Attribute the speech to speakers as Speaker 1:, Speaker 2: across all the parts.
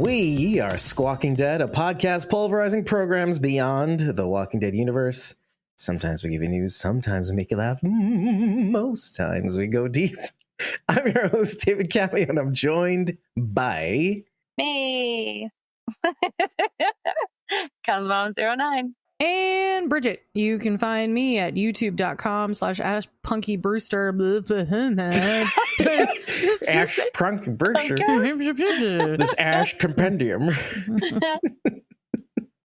Speaker 1: We are Squawking Dead, a podcast pulverizing programs beyond the Walking Dead universe. Sometimes we give you news, sometimes we make you laugh, most times we go deep. I'm your host, David Cappy, and I'm joined by...
Speaker 2: Me! Cosmom09.
Speaker 3: And Bridget. You can find me at youtube.com/AshPunkyBrewster.
Speaker 1: Ash Prunk Brewster. This Ash Compendium.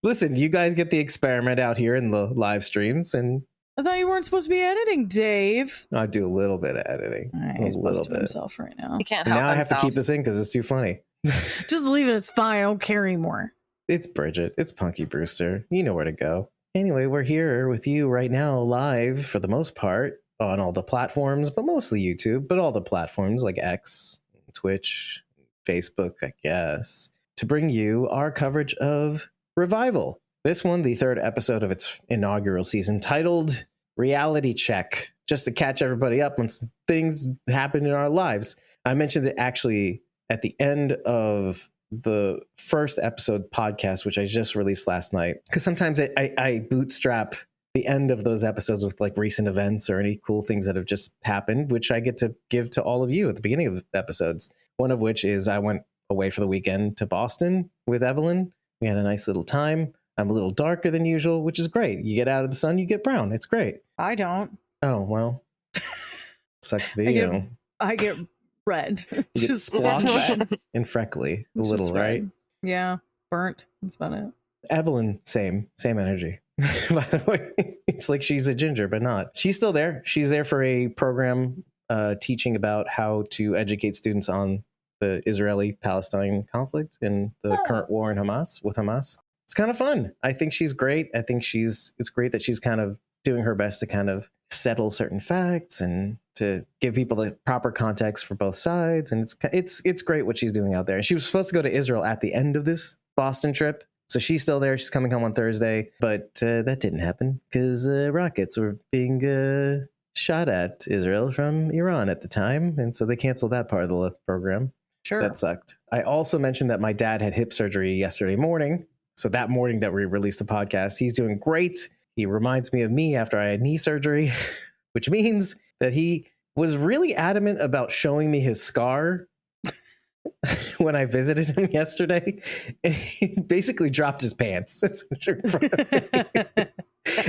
Speaker 1: Listen, you guys get the experiment out here in the live streams, and
Speaker 3: I thought you weren't supposed to be editing, Dave.
Speaker 1: I do a little bit of editing.
Speaker 3: He's close to himself right now.
Speaker 2: He can't
Speaker 1: And
Speaker 2: help
Speaker 1: now I have to
Speaker 2: himself.
Speaker 1: keep this in because it's too funny.
Speaker 3: Just leave it. It's fine. I don't care anymore.
Speaker 1: It's Bridget. It's Punky Brewster. You know where to go. Anyway, we're here with you right now live for the most part on all the platforms, but mostly YouTube, but all the platforms like X, Twitch, Facebook, I guess, to bring you our coverage of Revival. This one, the third episode of its inaugural season, titled Reality Check, just to catch everybody up when some things happen in our lives. I mentioned it actually at the end of the first episode podcast, which I just released last night, because sometimes I bootstrap the end of those episodes with like recent events or any cool things that have just happened, which I get to give to all of you at the beginning of episodes. One of which is I went away for the weekend to Boston with Evelyn. We had a nice little time. I'm a little darker than usual, which is great. You get out of the sun, you get brown. It's great.
Speaker 3: I don't.
Speaker 1: Oh, well, sucks to be you.
Speaker 3: I get red.
Speaker 1: You get splotched and freckly a little, right?
Speaker 3: Yeah, burnt. That's about it.
Speaker 1: Evelyn, same energy. By the way, it's like she's a ginger, but not. She's still there. She's there for a program teaching about how to educate students on the Israeli-Palestine conflict and the current war in Hamas. It's kind of fun. I think she's great. I think it's great that she's kind of doing her best to kind of settle certain facts and to give people the proper context for both sides. And it's great what she's doing out there. And she was supposed to go to Israel at the end of this Boston trip. So she's still there. She's coming home on Thursday, but that didn't happen because rockets were being shot at Israel from Iran at the time. And so they canceled that part of the program.
Speaker 3: Sure.
Speaker 1: So that sucked. I also mentioned that my dad had hip surgery yesterday morning. So that morning that we released the podcast, he's doing great. He reminds me of me after I had knee surgery, which means that he was really adamant about showing me his scar when I visited him yesterday. And he basically dropped his pants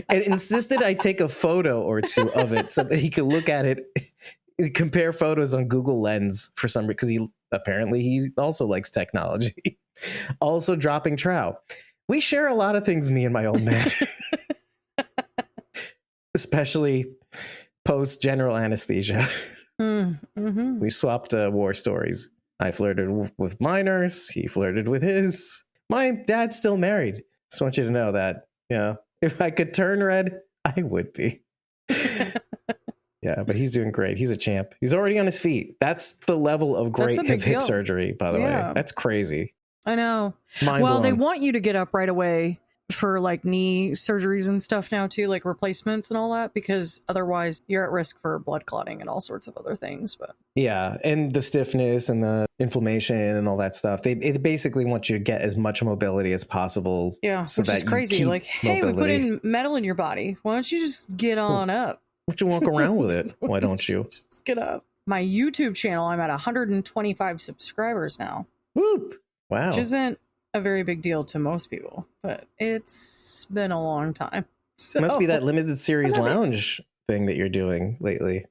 Speaker 1: and insisted I take a photo or two of it so that he could look at it, compare photos on Google Lens for some reason, because he also likes technology. Also dropping trow. We share a lot of things, me and my old man. Especially post general anesthesia. Mm-hmm. We swapped war stories. I flirted with my nurse. He flirted with his. My dad's still married. Just want you to know that. Yeah. If I could turn red, I would be. Yeah, but he's doing great. He's a champ. He's already on his feet. That's the level of great hip surgery, by the way. That's crazy.
Speaker 3: I know.
Speaker 1: Mind
Speaker 3: well,
Speaker 1: blown.
Speaker 3: they want you to get up right away for like knee surgeries and stuff now too, like replacements and all that, because otherwise you're at risk for blood clotting and all sorts of other things. But
Speaker 1: yeah, and the stiffness and the inflammation and all that stuff. They basically want you to get as much mobility as possible.
Speaker 3: Yeah,
Speaker 1: so
Speaker 3: which
Speaker 1: that
Speaker 3: is crazy. Like, hey,
Speaker 1: mobility.
Speaker 3: we put in metal in your body. Why don't you just get on up?
Speaker 1: Why don't you walk around with it? Why don't you?
Speaker 3: Just get up. My YouTube channel, I'm at 125 subscribers now.
Speaker 1: Whoop. Wow.
Speaker 3: Which isn't a very big deal to most people, but it's been a long time. So,
Speaker 1: must be that limited series lounge thing that you're doing lately.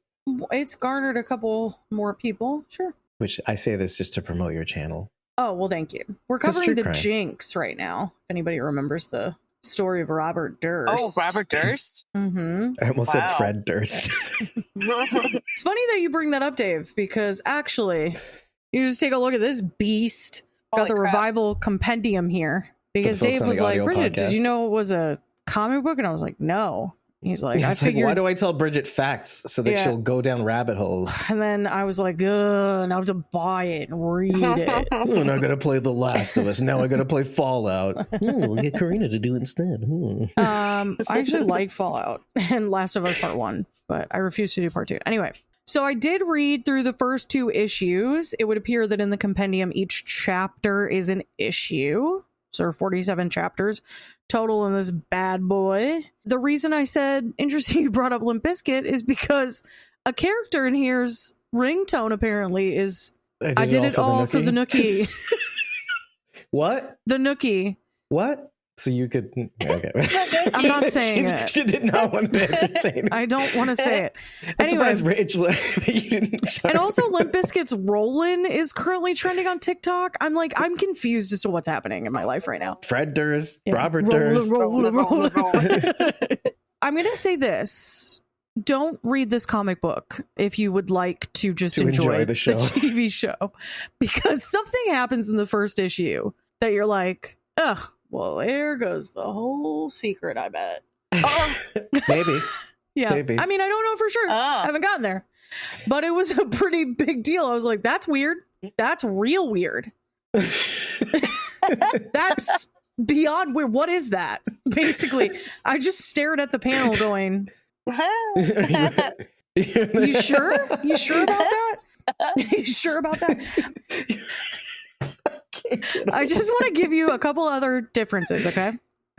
Speaker 3: It's garnered a couple more people, sure.
Speaker 1: Which I say this just to promote your channel.
Speaker 3: Oh, well, thank you. We're covering the Jinx right now. If anybody remembers the story of Robert Durst.
Speaker 2: Oh, Robert Durst?
Speaker 3: Mm-hmm.
Speaker 1: I almost said Fred Durst.
Speaker 3: It's funny that you bring that up, Dave, because actually, you just take a look at this beast. Got the Revival compendium here. Because Dave was like, Bridget, did you know it was a comic book? And I was like, no. He's like, I figured.
Speaker 1: Why do I tell Bridget facts so that she'll go down rabbit holes?
Speaker 3: And then I was like, now I have to buy it and read it.
Speaker 1: And I gotta play The Last of Us. Now I gotta play Fallout. We'll get Karina to do it instead.
Speaker 3: I actually like Fallout and Last of Us Part 1, but I refuse to do Part 2. Anyway, So I did read through the first 2 issues. It would appear that in the compendium, each chapter is an issue. So there are 47 chapters total in this bad boy. The reason I said, interesting you brought up Limp Bizkit, is because a character in here's ringtone apparently is I did it all for the Nookie.
Speaker 1: What?
Speaker 3: The Nookie.
Speaker 1: What? So you could... Okay.
Speaker 3: I'm not saying it.
Speaker 1: She did not want to entertain it.
Speaker 3: I don't want to say it.
Speaker 1: I'm surprised, Rachel, that you didn't...
Speaker 3: And also Limp Bizkit's Rollin' is currently trending on TikTok. I'm confused as to what's happening in my life right now.
Speaker 1: Fred Durst, Robert Durst.
Speaker 3: I'm going to say this. Don't read this comic book if you would like to just enjoy the TV show. Because something happens in the first issue that you're like, ugh. Well, there goes the whole secret, I bet.
Speaker 1: Maybe.
Speaker 3: Yeah.
Speaker 1: Maybe.
Speaker 3: I mean, I don't know for sure. I haven't gotten there. But it was a pretty big deal. I was like, that's weird. That's real weird. That's beyond weird. What is that? Basically, I just stared at the panel going, you sure? You sure about that? You sure about that? I just want to give you a couple other differences, okay?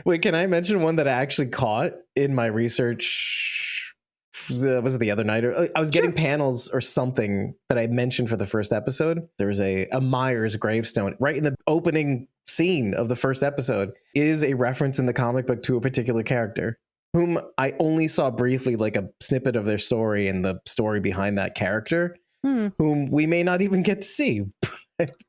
Speaker 1: Wait, can I mention one that I actually caught in my research? Was it the other night? I was getting panels or something that I mentioned for the first episode. There was a Myers gravestone right in the opening scene of the first episode. Is a reference in the comic book to a particular character whom I only saw briefly, like a snippet of their story and the story behind that character, whom we may not even get to see.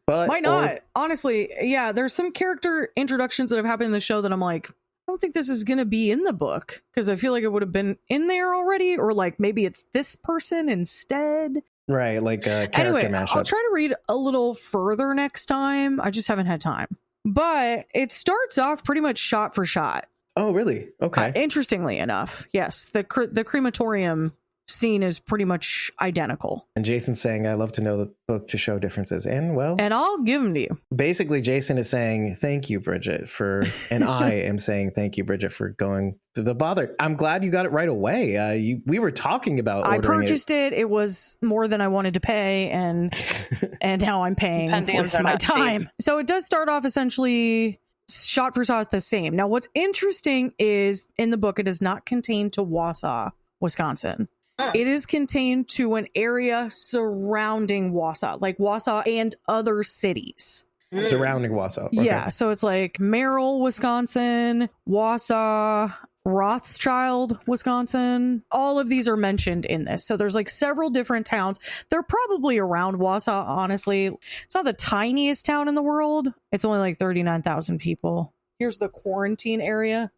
Speaker 1: But
Speaker 3: might not. Honestly, yeah, there's some character introductions that have happened in the show that I'm like, I don't think this is going to be in the book because I feel like it would have been in there already, or like maybe it's this person instead.
Speaker 1: Right, like character
Speaker 3: anyway,
Speaker 1: mashups.
Speaker 3: I'll try to read a little further next time. I just haven't had time. But it starts off pretty much shot for shot.
Speaker 1: Oh, really? Okay.
Speaker 3: Interestingly enough, yes, the crematorium scene is pretty much identical.
Speaker 1: And Jason's saying, I love to know the book to show differences. And well,
Speaker 3: and I'll give them to you.
Speaker 1: Basically, Jason is saying, thank you, Bridget, and I am saying, thank you, Bridget, for going through the bother. I'm glad you got it right away. We were talking about ordering
Speaker 3: I purchased it. It was more than I wanted to pay. And now I'm paying with my time. Cheap. So it does start off essentially shot for shot the same. Now, what's interesting is in the book, it is not contained to Wausau, Wisconsin. It is contained to an area surrounding Wausau, like Wausau and other cities.
Speaker 1: Surrounding Wausau. Okay.
Speaker 3: Yeah, so it's like Merrill, Wisconsin, Wausau, Rothschild, Wisconsin. All of these are mentioned in this. So there's like several different towns. They're probably around Wausau, honestly. It's not the tiniest town in the world. It's only like 39,000 people. Here's the quarantine area.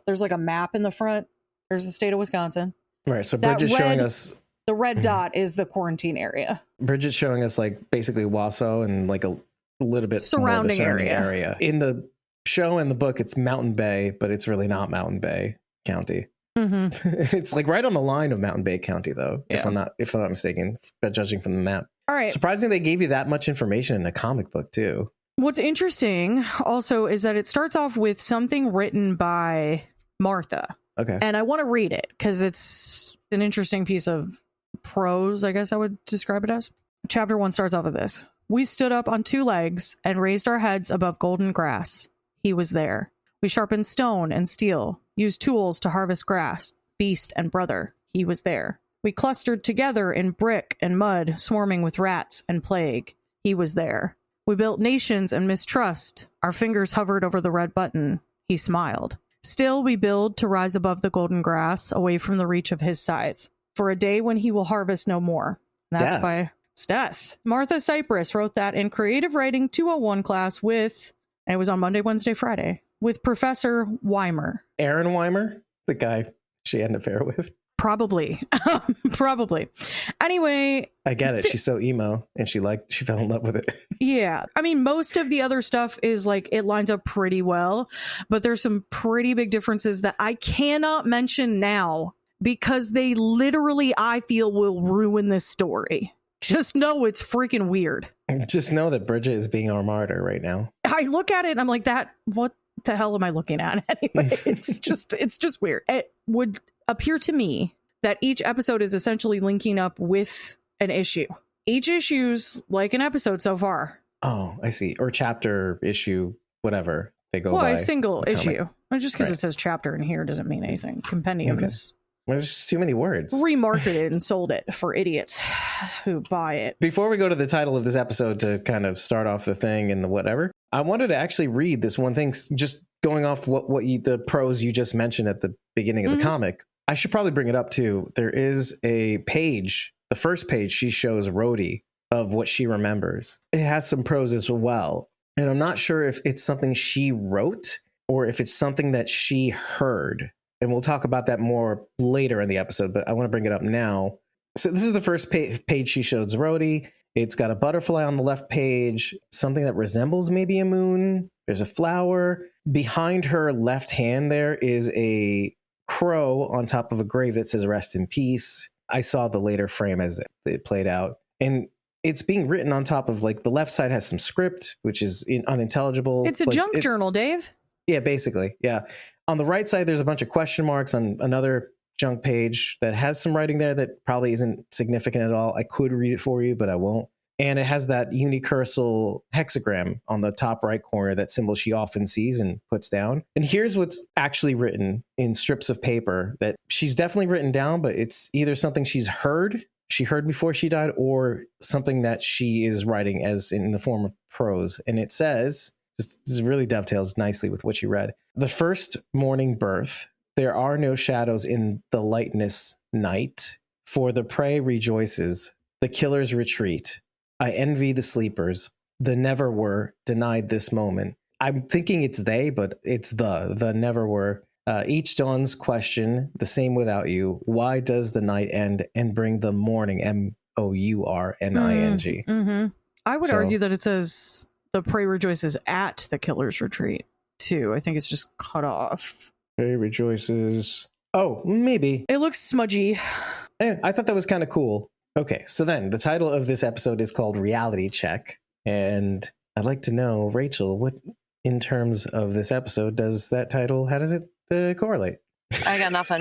Speaker 3: There's like a map in the front. There's the state of Wisconsin.
Speaker 1: Right, so Bridget's showing us...
Speaker 3: The red dot is the quarantine area.
Speaker 1: Bridget's showing us like basically Wausau and like a little bit
Speaker 3: surrounding
Speaker 1: area. In the show and the book, it's Mountain Bay, but it's really not Mountain Bay County. Mm-hmm. It's like right on the line of Mountain Bay County, though, if I'm not mistaken, but judging from the map.
Speaker 3: All right.
Speaker 1: Surprising they gave you that much information in a comic book, too.
Speaker 3: What's interesting also is that it starts off with something written by Martha.
Speaker 1: Okay.
Speaker 3: And I want to read it because it's an interesting piece of prose, I guess I would describe it as. Chapter 1 starts off with this. We stood up on 2 legs and raised our heads above golden grass. He was there. We sharpened stone and steel, used tools to harvest grass, beast and brother. He was there. We clustered together in brick and mud, swarming with rats and plague. He was there. We built nations and mistrust. Our fingers hovered over the red button. He smiled. Still we build to rise above the golden grass, away from the reach of his scythe, for a day when he will harvest no more. That's by Death. Martha Cypress wrote that in Creative Writing 201 class with, and it was on Monday, Wednesday, Friday, with Professor Weimer.
Speaker 1: Aaron Weimer? The guy she had an affair with?
Speaker 3: Probably. Probably. Anyway.
Speaker 1: I get it. She's so emo and she fell in love with it.
Speaker 3: Yeah. I mean, most of the other stuff is like, it lines up pretty well, but there's some pretty big differences that I cannot mention now because they literally, I feel, will ruin this story. Just know it's freaking weird.
Speaker 1: Just know that Bridget is being our martyr right now.
Speaker 3: I look at it and I'm like, what the hell am I looking at? Anyway, it's just weird. It would appear to me that each episode is essentially linking up with an issue. Each issue's like an episode so far.
Speaker 1: Oh, I see. Or chapter, issue, whatever they go by.
Speaker 3: A single issue. Well, just because
Speaker 1: Right.
Speaker 3: it says chapter in here doesn't mean anything. Compendium is
Speaker 1: Well, there's just too many words.
Speaker 3: remarketed and sold it for idiots who buy it.
Speaker 1: Before we go to the title of this episode to kind of start off the thing and the whatever, I wanted to actually read this one thing, just going off the prose you just mentioned at the beginning of the comic. I should probably bring it up too. There is a page, the first page she shows Rhodey of what she remembers. It has some prose as well. And I'm not sure if it's something she wrote or if it's something that she heard. And we'll talk about that more later in the episode, but I want to bring it up now. So this is the first page she shows Rhodey. It's got a butterfly on the left page, something that resembles maybe a moon. There's a flower. Behind her left hand there is a crow on top of a grave that says rest in peace. I saw the later frame as it played out. And it's being written on top of, like, the left side has some script, which is unintelligible.
Speaker 3: It's a junk journal, Dave.
Speaker 1: Yeah, basically. Yeah. On the right side, there's a bunch of question marks on another junk page that has some writing there that probably isn't significant at all. I could read it for you, but I won't. And it has that unicursal hexagram on the top right corner, that symbol she often sees and puts down. And here's what's actually written in strips of paper that she's definitely written down, but it's either something she heard before she died, or something that she is writing as in the form of prose. And it says, this really dovetails nicely with what you read. The first morning birth, there are no shadows in the lightness night, for the prey rejoices, the killers retreat. I envy the sleepers, the never were denied this moment. I'm thinking it's they, but it's the never were. Each dawn's question, the same without you. Why does the night end and bring the morning? MOURNING.
Speaker 3: Mm-hmm. I would argue that it says the prey rejoices at the killer's retreat too. I think it's just cut off.
Speaker 1: Prey rejoices. Oh, maybe.
Speaker 3: It looks smudgy.
Speaker 1: I thought that was kind of cool. Okay, so then the title of this episode is called Reality Check. And I'd like to know, Rachel, what in terms of this episode does that title, how does it correlate?
Speaker 2: I got nothing.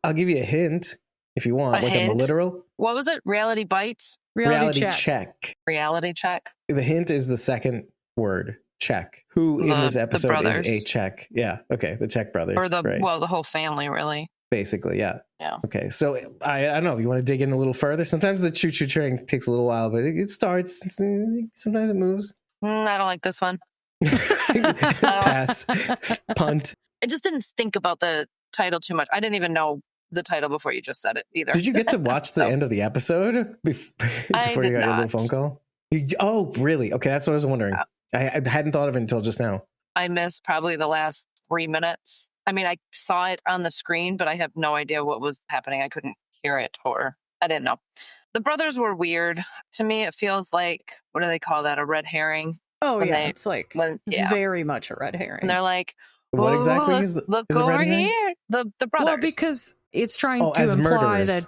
Speaker 1: I'll give you a hint if you want, like
Speaker 2: hint?
Speaker 1: in the literal.
Speaker 2: What was it? Reality bites?
Speaker 3: Reality check.
Speaker 2: Reality check.
Speaker 1: The hint is the second word, check. Who in this episode is a Czech? Yeah, okay, the Czech brothers.
Speaker 2: Or
Speaker 1: right.
Speaker 2: the whole family, really.
Speaker 1: Basically, yeah.
Speaker 2: Yeah.
Speaker 1: Okay, so I don't know if you want to dig in a little further. Sometimes the choo-choo train takes a little while, but it starts. Sometimes it moves.
Speaker 2: I don't like this one.
Speaker 1: Pass. Punt.
Speaker 2: I just didn't think about the title too much. I didn't even know the title before you just said it either.
Speaker 1: Did you get to watch the end of the episode before you got your little phone call? Oh, really? Okay, that's what I was wondering. I hadn't thought of it until just now.
Speaker 2: I missed probably the last 3 minutes. I mean, I saw it on the screen, but I have no idea what was happening. I couldn't hear it, or I didn't know. The brothers were weird. To me, it feels like, what do they call that? A red herring?
Speaker 3: Oh, yeah. It's like very much a red herring.
Speaker 2: And they're like,
Speaker 1: what exactly
Speaker 2: look over here. The brothers.
Speaker 3: Well, because it's trying to imply that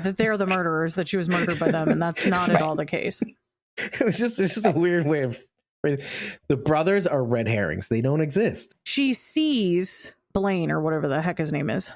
Speaker 3: that they're the murderers, that she was murdered by them, and that's not at all the case.
Speaker 1: It's just a weird way of. The brothers are red herrings. They don't exist.
Speaker 3: She sees Blaine, or whatever the heck his name is.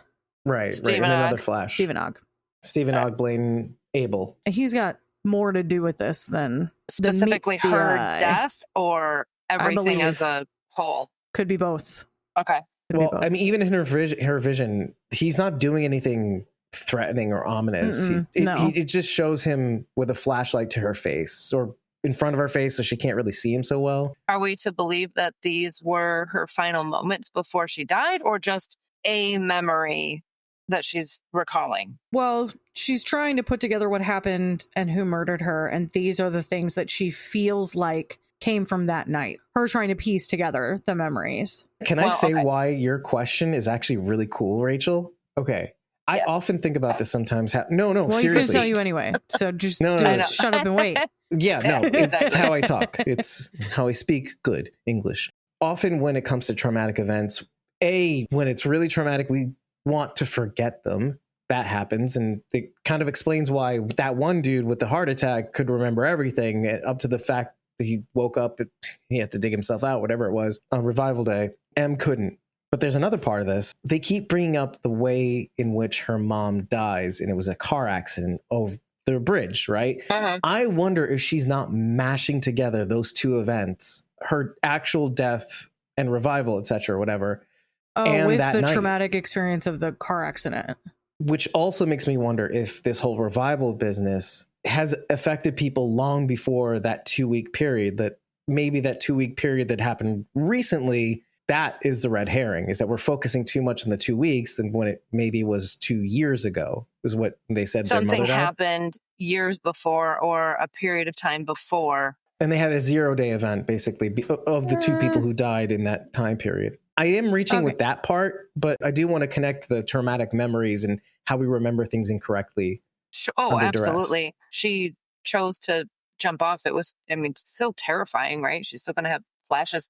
Speaker 1: Right. In another flash.
Speaker 3: Stephen
Speaker 1: Ogg, Blaine Abel.
Speaker 3: He's got more to do with this than
Speaker 2: specifically her death, or everything as a whole.
Speaker 3: Could be both.
Speaker 2: Okay.
Speaker 1: Well, I mean, even in her vision, he's not doing anything threatening or ominous. It just shows him with a flashlight to her face, or in front of her face, so she can't really see him so well.
Speaker 2: Are we to believe that these were her final moments before she died, or just a memory that she's recalling?
Speaker 3: Well, she's trying to put together what happened and who murdered her, and these are the things that she feels like came from that night. Her trying to piece together the memories.
Speaker 1: Can I say why your question is actually really cool, Rachel? Okay. I often think about this sometimes. No,
Speaker 3: well,
Speaker 1: seriously.
Speaker 3: He's going to tell you anyway. So just shut up and wait.
Speaker 1: Yeah, no, it's how I talk. It's how I speak good English. Often when it comes to traumatic events, when it's really traumatic, we want to forget them. That happens. And it kind of explains why that one dude with the heart attack could remember everything, up to the fact that he woke up, he had to dig himself out, whatever it was, on revival day. Em couldn't. But there's another part of this. They keep bringing up the way in which her mom dies, and it was a car accident over the bridge, right? I wonder if she's not mashing together those two events, her actual death and revival, etc., whatever.
Speaker 3: And with the traumatic experience of the car accident.
Speaker 1: Which also makes me wonder if this whole revival business has affected people long before that 2-week period, that maybe that 2-week period that happened recently, that is the red herring, is that we're focusing too much on the 2 weeks than when it maybe was 2 years ago, is what they said.
Speaker 2: Something happened years before or a period of time before.
Speaker 1: And they had a 0-day event, basically, of the two people who died in that time period. I am reaching with that part, but I do want to connect the traumatic memories and how we remember things incorrectly.
Speaker 2: Oh, absolutely. She chose to jump off. It was, I mean, still terrifying, right? She's still going to have flashes.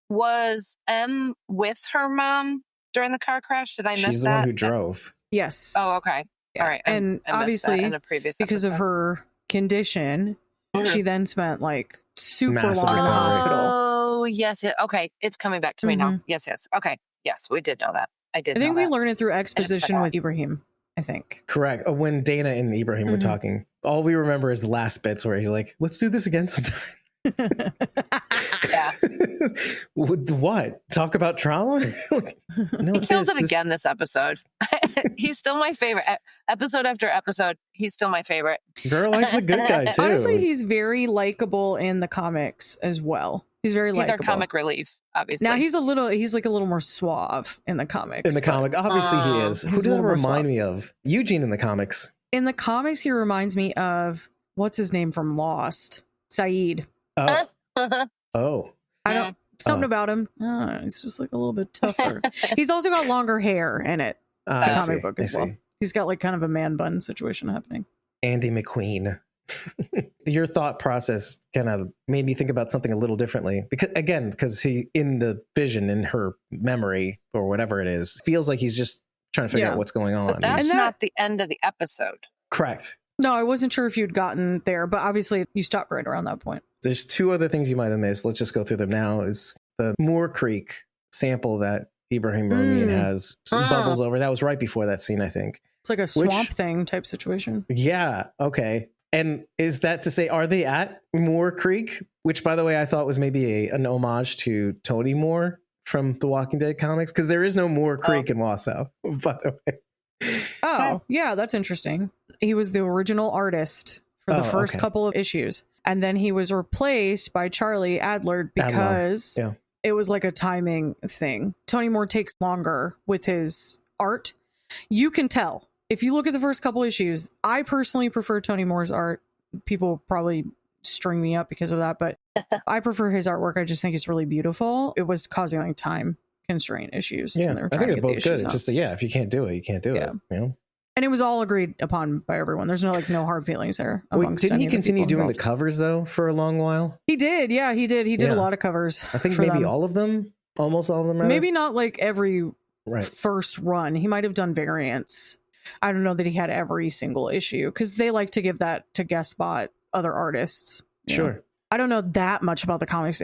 Speaker 2: Was Em with her mom during the car crash? Did I miss that?
Speaker 1: She's the one who drove.
Speaker 3: Yes.
Speaker 2: Oh, okay.
Speaker 3: Yeah.
Speaker 2: All right.
Speaker 3: And obviously,
Speaker 2: in a previous
Speaker 3: because
Speaker 2: episode.
Speaker 3: of her condition, she then spent like super
Speaker 1: Massive
Speaker 3: long in the
Speaker 1: recovery.
Speaker 3: hospital.
Speaker 2: Oh, yes. Okay. It's coming back to me now. Yes. Okay. Yes, we did know that. I think
Speaker 3: we learned it through exposition with Ibrahim, I think.
Speaker 1: Correct. When Dana and Ibrahim were talking, all we remember is the last bits where he's like, let's do this again sometime.
Speaker 2: Yeah.
Speaker 1: What? Talk about trauma?
Speaker 2: No, he kills it again this episode. He's still my favorite. Episode after episode, he's still my favorite.
Speaker 1: Girl likes a good guy too.
Speaker 3: Honestly, he's very likable in the comics as well. He's very likable.
Speaker 2: He's our comic relief, obviously.
Speaker 3: Now he's like a little more suave in the comics.
Speaker 1: In the comic, obviously he is. Who does that remind me of? Eugene in the comics.
Speaker 3: In the comics, he reminds me of what's his name from Lost? Saeed.
Speaker 1: Oh. Oh.
Speaker 3: I don't something about him. He's just like a little bit tougher. He's also got longer hair in it. The comic book as well. He's got like kind of a man bun situation happening.
Speaker 1: Andy McQueen. Your thought process kind of made me think about something a little differently because he, in the vision, in her memory or whatever it is, feels like he's just trying to figure out what's going on.
Speaker 2: But that's not the end of the episode.
Speaker 1: Correct.
Speaker 3: No, I wasn't sure if you'd gotten there, but obviously you stopped right around that point.
Speaker 1: There's two other things you might have missed. Let's just go through them now. Is the Moore Creek sample that Ibrahim Ramian has bubbles over. That was right before that scene, I think.
Speaker 3: It's like a swamp thing type situation.
Speaker 1: Yeah. Okay. And is that to say, are they at Moore Creek? Which, by the way, I thought was maybe an homage to Tony Moore from the Walking Dead comics, because there is no Moore Creek in Wausau, by the way.
Speaker 3: Oh, yeah, that's interesting. He was the original artist for the first couple of issues. And then he was replaced by Charlie Adler because it was like a timing thing. Tony Moore takes longer with his art. You can tell. If you look at the first couple issues, I personally prefer Tony Moore's art. People probably string me up because of that, but I prefer his artwork. I just think it's really beautiful. It was causing like time constraint issues.
Speaker 1: Yeah, I think they're both good. It's just if you can't do it, you can't do it. You know?
Speaker 3: And it was all agreed upon by everyone. There's no hard feelings there.
Speaker 1: Wait, didn't he continue doing the covers though for a long while?
Speaker 3: He did. Yeah, he did. He did a lot of covers.
Speaker 1: I think maybe all of them, almost all of them. Rather.
Speaker 3: Maybe not like every first run. He might have done variants. I don't know that he had every single issue because they like to give that to guest spot other artists.
Speaker 1: Sure.
Speaker 3: I don't know that much about the comics.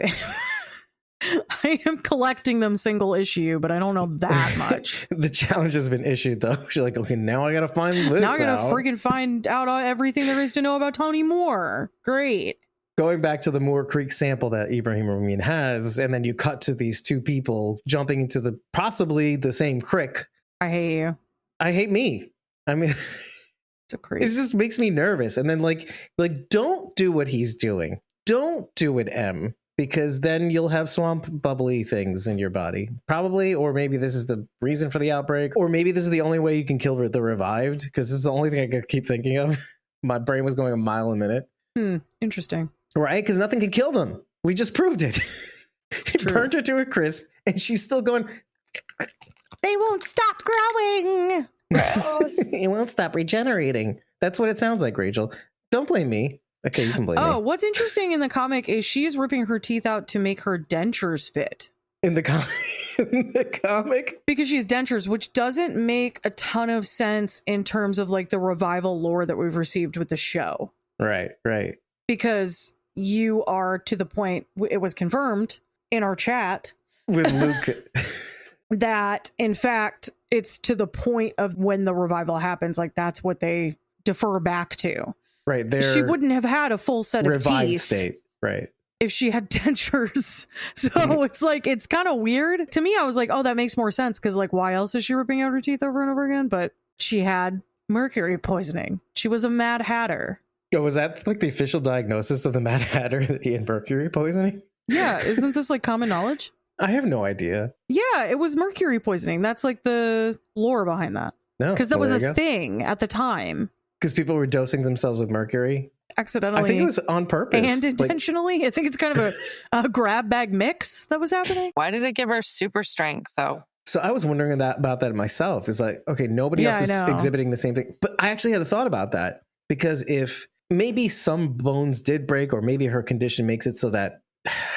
Speaker 3: I am collecting them single issue, but I don't know that much.
Speaker 1: The challenge has been issued though. She's like, okay, now I gotta find this.
Speaker 3: Now I gotta freaking find out everything there is to know about Tony Moore. Great.
Speaker 1: Going back to the Moore Creek sample that Ibrahim Ramian has, and then you cut to these two people jumping into possibly the same creek.
Speaker 3: I hate you.
Speaker 1: I hate me. I mean, it just makes me nervous. And then like, don't do what he's doing. Don't do it, Em, because then you'll have swamp bubbly things in your body. Probably, or maybe this is the reason for the outbreak, or maybe this is the only way you can kill the revived, because this is the only thing I could keep thinking of. My brain was going a mile a minute.
Speaker 3: Interesting.
Speaker 1: Right? Because nothing can kill them. We just proved it. It burnt her to a crisp, and she's still going,
Speaker 3: they won't stop growing.
Speaker 1: It won't stop regenerating. That's what it sounds like, Rachel. Don't blame me. Okay, you can blame me.
Speaker 3: Oh, what's interesting in the comic is she's ripping her teeth out to make her dentures fit.
Speaker 1: In the comic?
Speaker 3: Because she has dentures, which doesn't make a ton of sense in terms of like the revival lore that we've received with the show.
Speaker 1: Right.
Speaker 3: Because you are to the point, it was confirmed in our chat.
Speaker 1: With Luke.
Speaker 3: that in fact it's to the point of when the revival happens, like that's what they defer back to.
Speaker 1: Right.
Speaker 3: She wouldn't have had a full set of
Speaker 1: revived
Speaker 3: teeth
Speaker 1: state. Right.
Speaker 3: if she had dentures. So it's like, it's kind of weird. To me, I was like, oh, that makes more sense because like why else is she ripping out her teeth over and over again? But she had mercury poisoning. She was a Mad Hatter.
Speaker 1: Oh, was that like the official diagnosis of the Mad Hatter, that he had mercury poisoning?
Speaker 3: Yeah. Isn't this like common knowledge?
Speaker 1: I have no idea.
Speaker 3: Yeah, it was mercury poisoning. That's like the lore behind that.
Speaker 1: No,
Speaker 3: because that was a thing at the time.
Speaker 1: Because people were dosing themselves with mercury
Speaker 3: accidentally.
Speaker 1: I think it was on purpose
Speaker 3: and intentionally. I think it's kind of a grab bag mix that was happening.
Speaker 2: Why did it give her super strength though?
Speaker 1: So I was wondering about that myself. It's like, okay, nobody else is exhibiting the same thing. But I actually had a thought about that, because if maybe some bones did break, or maybe her condition makes it so that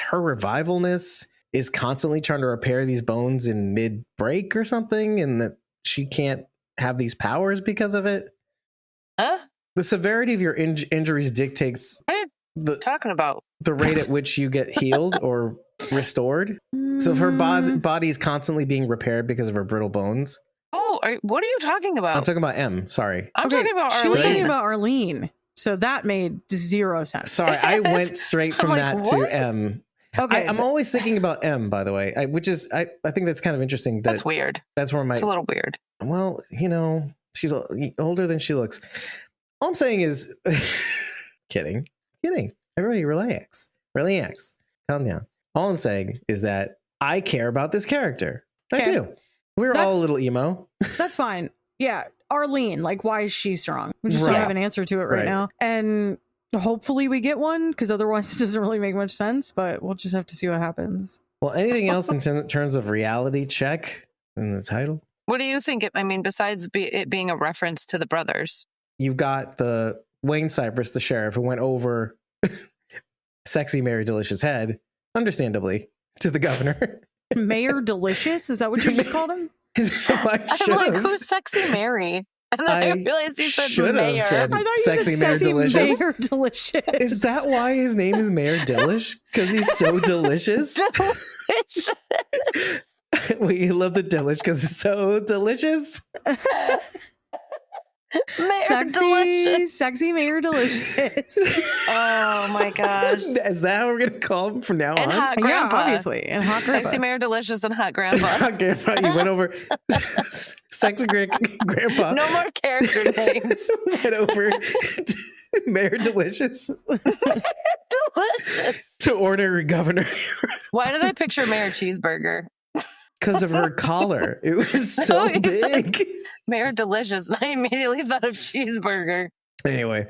Speaker 1: her revivalness is constantly trying to repair these bones in mid break or something, and that she can't have these powers because of it.
Speaker 2: Huh?
Speaker 1: The severity of your injuries dictates
Speaker 2: what are you talking about?
Speaker 1: The rate at which you get healed or restored. So if her body is constantly being repaired because of her brittle bones.
Speaker 2: Oh, what are you talking about?
Speaker 1: I'm talking about Em. Sorry.
Speaker 2: I'm talking about Arlene.
Speaker 3: She was talking about Arlene. So that made zero sense.
Speaker 1: Sorry, I went straight from that to Em.
Speaker 3: Okay,
Speaker 1: I'm always thinking about Em, by the way, which is I think that's kind of interesting.
Speaker 2: That's weird.
Speaker 1: That's where
Speaker 2: it's a little weird.
Speaker 1: Well, she's older than she looks. All I'm saying is, kidding. Everybody relax, calm down. All I'm saying is that I care about this character. I do. We're all a little emo.
Speaker 3: That's fine. Yeah, Arlene, like, why is she strong? We just don't have an answer to it right now. And hopefully we get one, because otherwise it doesn't really make much sense, but we'll just have to see what happens.
Speaker 1: Well, anything else in terms of reality check in the title?
Speaker 2: What do you think? Besides it being a reference to the brothers?
Speaker 1: You've got the Wayne Cypress, the sheriff, who went over sexy Mary Delicious head, understandably, to the governor.
Speaker 3: Mayor Delicious? Is that what you just called him?
Speaker 2: I'm like, who's Sexy Mary? And then I realized you said Mayor.
Speaker 1: Said
Speaker 3: I thought you
Speaker 1: Sexy
Speaker 3: said Sexy
Speaker 1: Mayor Delicious.
Speaker 3: Mayor Delicious.
Speaker 1: Is that why his name is Mayor Delish? Because he's so delicious?
Speaker 2: Delicious.
Speaker 1: We love the Delish because it's so delicious.
Speaker 3: Sexy Mayor Delicious.
Speaker 2: Oh my gosh.
Speaker 1: Is that how we're going to call him from now on?
Speaker 2: Hot Grandpa.
Speaker 3: Yeah, obviously. And Hot Grandpa.
Speaker 2: Sexy Mayor Delicious and Hot Grandpa.
Speaker 1: Hot Grandpa. You went over Sexy Grandpa.
Speaker 2: No more character names.
Speaker 1: Went over to Mayor Delicious.
Speaker 2: Delicious.
Speaker 1: To order governor.
Speaker 2: Why did I picture Mayor Cheeseburger?
Speaker 1: Because of her collar. It was so big.
Speaker 2: Mayor Delicious. And I immediately thought of cheeseburger.
Speaker 1: Anyway,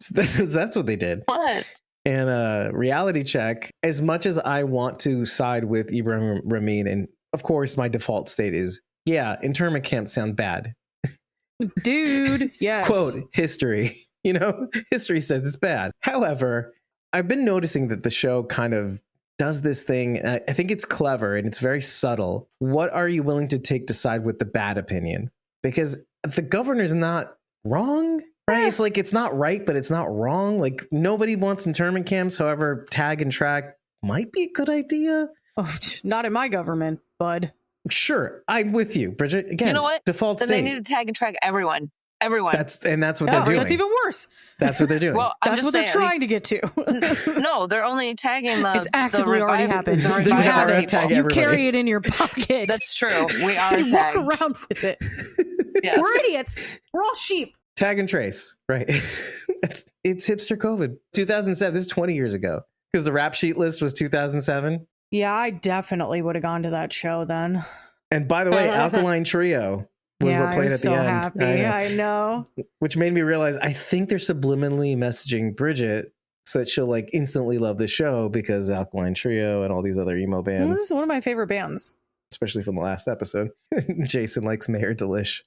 Speaker 1: that's what they did.
Speaker 2: What?
Speaker 1: And reality check, as much as I want to side with Ibrahim Ramin, and of course my default state is, yeah, internment camps sound bad.
Speaker 3: Dude, yes.
Speaker 1: Quote, history. History says it's bad. However, I've been noticing that the show kind of does this thing. I think it's clever and it's very subtle. What are you willing to take to side with the bad opinion? Because the governor's not wrong, right? It's like, it's not right, but it's not wrong. Like, nobody wants internment camps. However, tag and track might be a good idea.
Speaker 3: Oh, not in my government, bud.
Speaker 1: Sure. I'm with you, Bridget. Again,
Speaker 2: you know what?
Speaker 1: Default
Speaker 2: then
Speaker 1: state.
Speaker 2: They need to tag and track everyone.
Speaker 1: That's what they're doing.
Speaker 3: That's even worse.
Speaker 1: That's what they're doing.
Speaker 2: Well,
Speaker 3: that's what they're trying to get to.
Speaker 2: No, they're only tagging the.
Speaker 3: It's actively already happened.
Speaker 1: You
Speaker 3: carry it in your pocket.
Speaker 2: That's true. We are
Speaker 3: you
Speaker 2: tagged.
Speaker 3: walk around with it.
Speaker 2: Yes.
Speaker 3: We're idiots. We're all sheep.
Speaker 1: Tag and trace, right? It's hipster COVID. 2007. This is 20 years ago. Because the rap sheet list was 2007.
Speaker 3: Yeah, I definitely would have gone to that show then.
Speaker 1: And by the way, Alkaline Trio was what played at the end.
Speaker 3: Happy. I know.
Speaker 1: Which made me realize I think they're subliminally messaging Bridget so that she'll like instantly love the show, because Alkaline Trio and all these other emo bands.
Speaker 3: This is one of my favorite bands.
Speaker 1: Especially from the last episode. Jason likes Mayor Delish.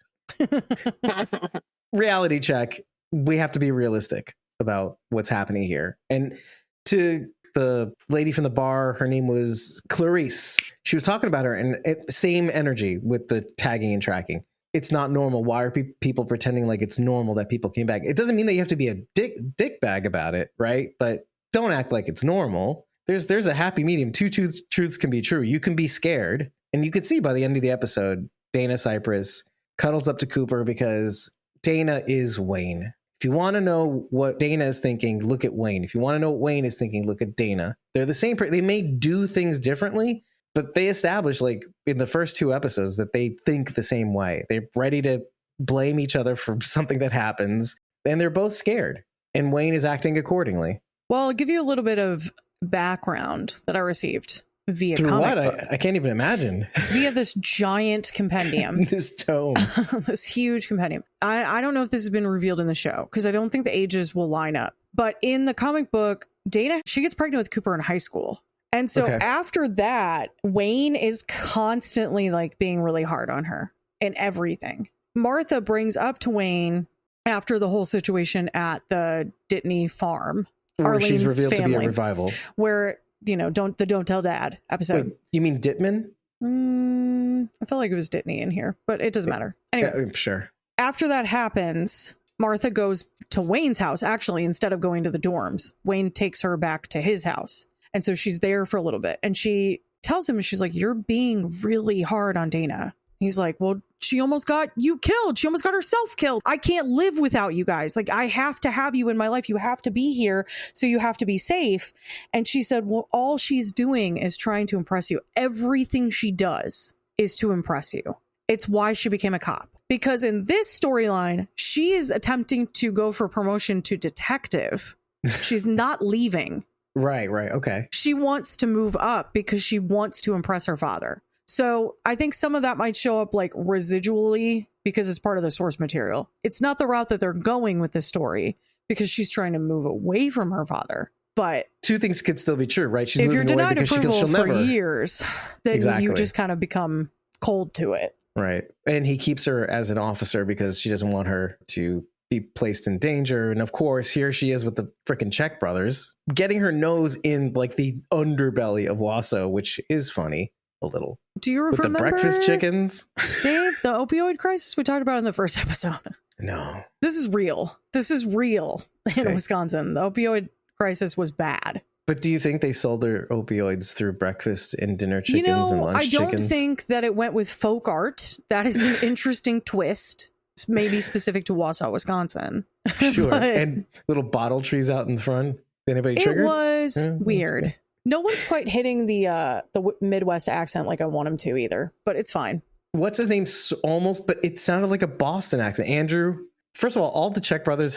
Speaker 1: Reality check. We have to be realistic about what's happening here. And to the lady from the bar, her name was Clarice. She was talking about her, and same energy with the tagging and tracking. It's not normal. Why are people pretending like it's normal that people came back? It doesn't mean that you have to be a dick bag about it, right? But don't act like it's normal. There's a happy medium. Two truths can be true. You can be scared And you could see by the end of the episode, Dana Cypress cuddles up to Cooper because Dana is Wayne. If you want to know what Dana is thinking, look at Wayne. If you want to know what Wayne is thinking, look at Dana. They're the same. They may do things differently, but they establish, like in the first 2 episodes, that they think the same way. They're ready to blame each other for something that happens, and they're both scared. And Wayne is acting accordingly.
Speaker 3: Well, I'll give you a little bit of background that I received via
Speaker 1: Through
Speaker 3: comic
Speaker 1: what?
Speaker 3: book.
Speaker 1: I can't even imagine.
Speaker 3: Via this giant compendium.
Speaker 1: This tome.
Speaker 3: This huge compendium. I don't know if this has been revealed in the show because I don't think the ages will line up. But in the comic book, Dana, she gets pregnant with Cooper in high school. And so after that, Wayne is constantly like being really hard on her and everything. Martha brings up to Wayne after the whole situation at the Dittany farm.
Speaker 1: Where she's
Speaker 3: Arlene's
Speaker 1: revealed
Speaker 3: family,
Speaker 1: to be a revival.
Speaker 3: Where, don't tell dad episode.
Speaker 1: Wait, you mean Dittman?
Speaker 3: I felt like it was Dittany in here, but it doesn't matter. Anyway,
Speaker 1: sure.
Speaker 3: After that happens, Martha goes to Wayne's house, actually, instead of going to the dorms. Wayne takes her back to his house. And so she's there for a little bit. And she tells him, she's like, you're being really hard on Dana. He's like, well, she almost got you killed. She almost got herself killed. I can't live without you guys. Like, I have to have you in my life. You have to be here. So you have to be safe. And she said, well, all she's doing is trying to impress you. Everything she does is to impress you. It's why she became a cop. Because in this storyline, she is attempting to go for promotion to detective. She's not leaving.
Speaker 1: Right. Okay.
Speaker 3: She wants to move up because she wants to impress her father. So I think some of that might show up like residually because it's part of the source material. It's not the route that they're going with the story because she's trying to move away from her father. But
Speaker 1: 2 things could still be true, right? She's
Speaker 3: if you're
Speaker 1: moving away
Speaker 3: denied
Speaker 1: because
Speaker 3: approval
Speaker 1: she'll
Speaker 3: for
Speaker 1: never.
Speaker 3: years, then
Speaker 1: Exactly.
Speaker 3: you just kind of become cold to it.
Speaker 1: Right. And he keeps her as an officer because she doesn't want her to be placed in danger. And of course, here she is with the freaking Czech brothers, getting her nose in like the underbelly of Wausau, which is funny a little.
Speaker 3: Do you
Speaker 1: with
Speaker 3: remember
Speaker 1: the breakfast chickens?
Speaker 3: Dave, the opioid crisis we talked about in the first episode?
Speaker 1: No.
Speaker 3: This is real. This is real in
Speaker 1: Okay.
Speaker 3: Wisconsin. The opioid crisis was bad.
Speaker 1: But do you think they sold their opioids through breakfast and dinner chickens and lunch
Speaker 3: I don't
Speaker 1: chickens?
Speaker 3: think that it went with folk art. That is an interesting twist. It's maybe specific to Wausau, Wisconsin.
Speaker 1: Sure.
Speaker 3: But
Speaker 1: And little bottle trees out in the front. Anybody triggered?
Speaker 3: it was
Speaker 1: Yeah.
Speaker 3: weird. No one's quite hitting the Midwest accent like I want him to either, but it's fine.
Speaker 1: What's his name? Almost, but it sounded like a Boston accent. Andrew. First of all the Czech brothers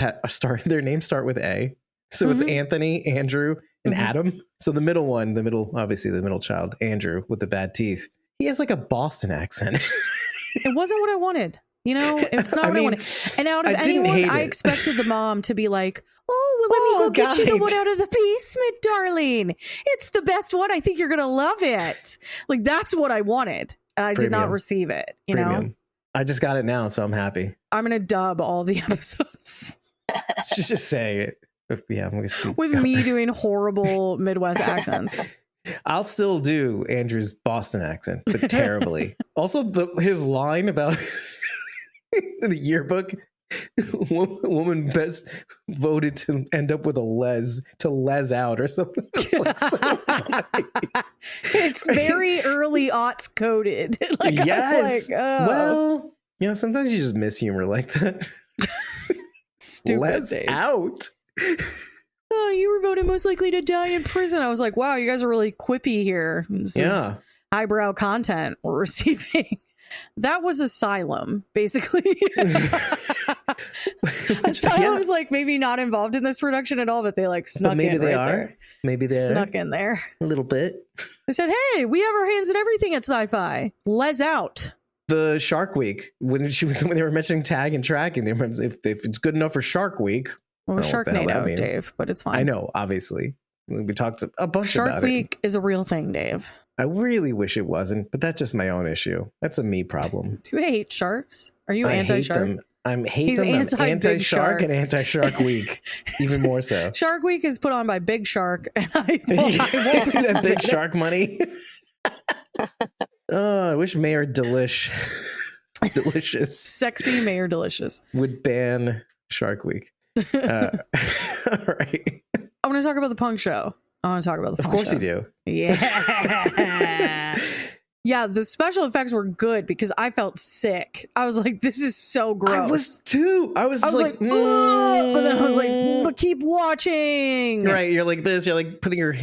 Speaker 1: their names start with A. So it's Anthony, Andrew, and Adam. So the middle obviously the middle child, Andrew with the bad teeth. He has like a Boston accent.
Speaker 3: It wasn't what I wanted. It's not what I wanted. And out of anyone, I expected the mom to be like, oh, well, let me go get you the one out of the basement, darling. It's the best one. I think you're going to love it. Like, that's what I wanted. And I did not receive it, know?
Speaker 1: I just got it now, so I'm happy.
Speaker 3: I'm going to dub all the episodes.
Speaker 1: just say it. Yeah, I'm gonna
Speaker 3: with me doing horrible Midwest accents.
Speaker 1: I'll still do Andrew's Boston accent, but terribly. Also, his line about the yearbook, woman best voted to end up with a les out or something. It's like so funny.
Speaker 3: It's very early aughts coded. Like,
Speaker 1: yes.
Speaker 3: Oh.
Speaker 1: Well, sometimes you just miss humor like that.
Speaker 3: Stupid.
Speaker 1: Les out.
Speaker 3: Oh, you were voted most likely to die in prison. I was like, wow, you guys are really quippy here. This is highbrow content we're receiving. That was Asylum, basically. Asylum's like maybe not involved in this production at all, but they like snuck in.
Speaker 1: Maybe they are.
Speaker 3: There.
Speaker 1: Maybe they
Speaker 3: snuck in there
Speaker 1: a little bit.
Speaker 3: They said, hey, we have our hands in everything at Sci-Fi. Les out.
Speaker 1: The Shark Week, when they were mentioning tag and tracking, they remember if it's good enough for Shark Week.
Speaker 3: Well, Sharknado, Dave, but it's fine.
Speaker 1: I know, obviously. We talked a bunch about it.
Speaker 3: Shark Week is a real thing, Dave.
Speaker 1: I really wish it wasn't, but that's just my own issue. That's a me problem.
Speaker 3: Do you hate sharks? Are you anti-shark?
Speaker 1: I'm
Speaker 3: anti-Shark
Speaker 1: and anti-Shark Week, even more so.
Speaker 3: Shark Week is put on by Big Shark, and I
Speaker 1: won't Big Shark money. I wish Mayor Delicious
Speaker 3: Sexy Mayor Delicious
Speaker 1: would ban Shark Week. All right.
Speaker 3: I want to talk about the punk show. I want to talk about the punk show.
Speaker 1: Of course you do.
Speaker 3: Yeah. Yeah, the special effects were good because I felt sick. I was like, this is so gross.
Speaker 1: I was too. I was like,
Speaker 3: ugh! But then I was like, but keep watching.
Speaker 1: Right, you're like this. You're like putting your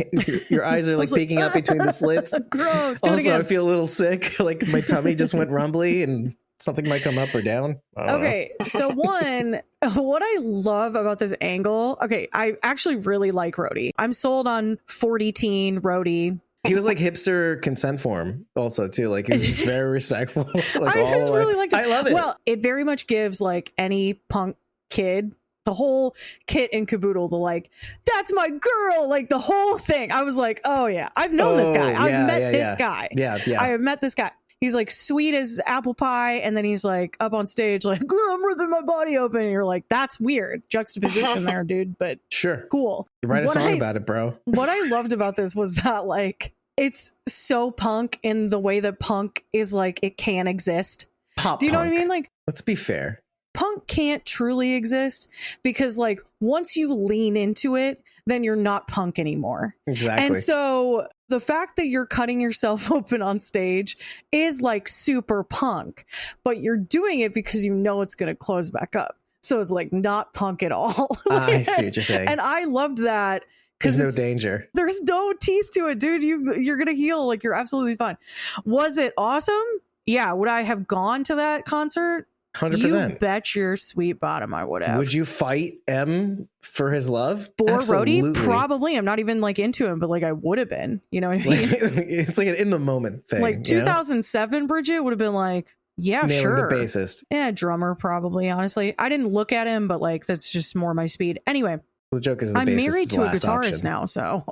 Speaker 1: eyes are like peeking up between the slits.
Speaker 3: Gross.
Speaker 1: Also, I feel a little sick. Like my tummy just went rumbly and something might come up or down.
Speaker 3: Okay, so one, what I love about this angle, okay, I actually really like Rhodey. I'm sold on 40 teen Rhodey.
Speaker 1: He was like hipster consent form also too. Like he was just very respectful. Like,
Speaker 3: I just really liked it.
Speaker 1: I love it.
Speaker 3: Well, it very much gives like any punk kid the whole kit and caboodle, the like, that's my girl, like the whole thing. I was like, oh yeah, I've known this guy. I've met this guy.
Speaker 1: Yeah.
Speaker 3: I have met this guy. He's like sweet as apple pie, and then he's like up on stage like, I'm ripping my body open. And you're like, that's weird juxtaposition there, dude. But
Speaker 1: sure,
Speaker 3: cool.
Speaker 1: Write a song about it, bro.
Speaker 3: What I loved about this was that like it's so punk in the way that punk is like it can exist.
Speaker 1: Pop.
Speaker 3: Do you know what I mean? Like,
Speaker 1: let's be fair.
Speaker 3: Punk can't truly exist because like once you lean into it, then you're not punk anymore.
Speaker 1: Exactly.
Speaker 3: And so the fact that you're cutting yourself open on stage is like super punk, but you're doing it because you know it's going to close back up. So it's like not punk at all.
Speaker 1: I see what you're saying.
Speaker 3: And I loved that.
Speaker 1: There's no danger.
Speaker 3: There's no teeth to it, dude. You're going to heal. Like you're absolutely fine. Was it awesome? Yeah. Would I have gone to that concert?
Speaker 1: 100%.
Speaker 3: You bet your sweet bottom I would have.
Speaker 1: Would you fight M for his love?
Speaker 3: For Rhodey? Probably. I'm not even like into him, but like I would have been. You know what I mean?
Speaker 1: It's like an in the moment thing.
Speaker 3: Like 2007 Bridget would have been like, yeah,
Speaker 1: nailing
Speaker 3: sure.
Speaker 1: The bassist.
Speaker 3: Yeah, drummer probably, honestly. I didn't look at him, but like that's just more my speed. Anyway.
Speaker 1: The joke is the
Speaker 3: I'm married to a guitarist
Speaker 1: option.
Speaker 3: now,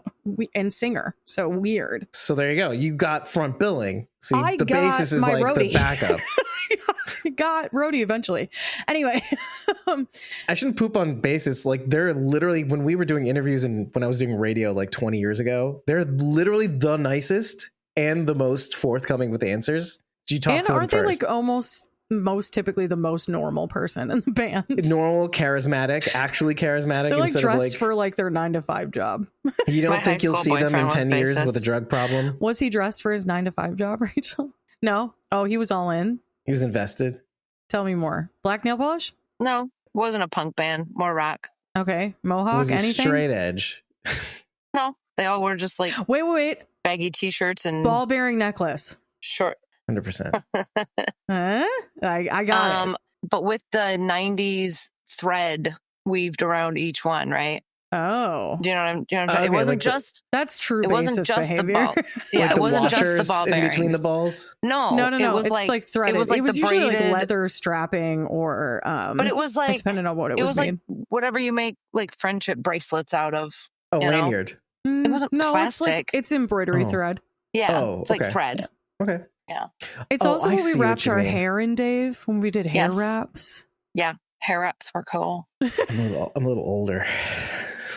Speaker 3: and singer. So weird.
Speaker 1: So there you go. You got front billing. See, the bassist is like
Speaker 3: Rhodey.
Speaker 1: the backup.
Speaker 3: I got Rhodey eventually. Anyway.
Speaker 1: I shouldn't poop on bassists. Like they're literally, when we were doing interviews and when I was doing radio like 20 years ago, they're literally the nicest and the most forthcoming with answers. So you talk
Speaker 3: and
Speaker 1: to them
Speaker 3: aren't they
Speaker 1: first.
Speaker 3: like almost most typically the most normal person in the band?
Speaker 1: Normal, charismatic, actually charismatic.
Speaker 3: They're like
Speaker 1: instead
Speaker 3: dressed
Speaker 1: of like,
Speaker 3: for like their 9-to-5 job.
Speaker 1: You don't think you'll see them in 10 years with a drug problem?
Speaker 3: Was he dressed for his 9-to-5 job, Rachel? No. Oh, he was all in.
Speaker 1: He was invested.
Speaker 3: Tell me more. Black nail polish?
Speaker 2: No, wasn't a punk band. More rock.
Speaker 3: Okay. Mohawk?
Speaker 1: Was he
Speaker 3: anything?
Speaker 1: straight edge?
Speaker 2: No, they all were just like
Speaker 3: wait.
Speaker 2: baggy t-shirts and
Speaker 3: ball bearing necklace.
Speaker 2: Short.
Speaker 1: 100%.
Speaker 3: I got it.
Speaker 2: But with the 90s thread weaved around each one, right?
Speaker 3: Oh,
Speaker 2: do you know what I'm talking? It wasn't
Speaker 3: like
Speaker 2: just
Speaker 3: that's true.
Speaker 2: It wasn't just
Speaker 3: behavior.
Speaker 2: the ball. Yeah,
Speaker 1: like
Speaker 2: it wasn't just the ball
Speaker 1: in
Speaker 2: bearings.
Speaker 1: between the balls.
Speaker 2: No.
Speaker 3: It was like threaded. It was usually
Speaker 2: braided,
Speaker 3: like leather strapping or
Speaker 2: but it was like
Speaker 3: depending on what it was made.
Speaker 2: like whatever you make like friendship bracelets out of.
Speaker 1: Oh, lanyard.
Speaker 2: It wasn't plastic.
Speaker 3: It's embroidery thread.
Speaker 2: Yeah, it's like thread.
Speaker 1: Okay.
Speaker 2: Yeah.
Speaker 3: It's also when we wrapped our hair in, Dave, when we did hair wraps.
Speaker 2: Yeah, hair wraps were cool.
Speaker 1: I'm a little older.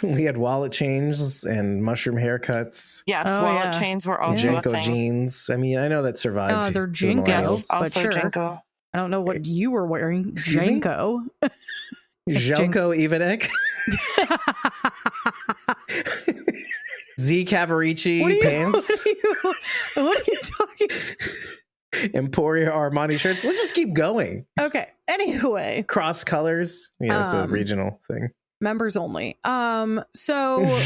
Speaker 1: We had wallet chains and mushroom haircuts.
Speaker 2: Yes, wallet chains were also a thing.
Speaker 1: Jeans. I mean, I know that survived.
Speaker 3: They're Jinko,
Speaker 2: yes,
Speaker 3: but
Speaker 2: also
Speaker 3: sure.
Speaker 2: Jinko.
Speaker 3: I don't know what you were wearing. Janko.
Speaker 1: Jelko Ivanek. Z Cavarici pants.
Speaker 3: What are you talking?
Speaker 1: Emporia Armani shirts. Let's just keep going.
Speaker 3: Okay. Anyway.
Speaker 1: Cross colors. Yeah, it's a regional thing.
Speaker 3: Members only. So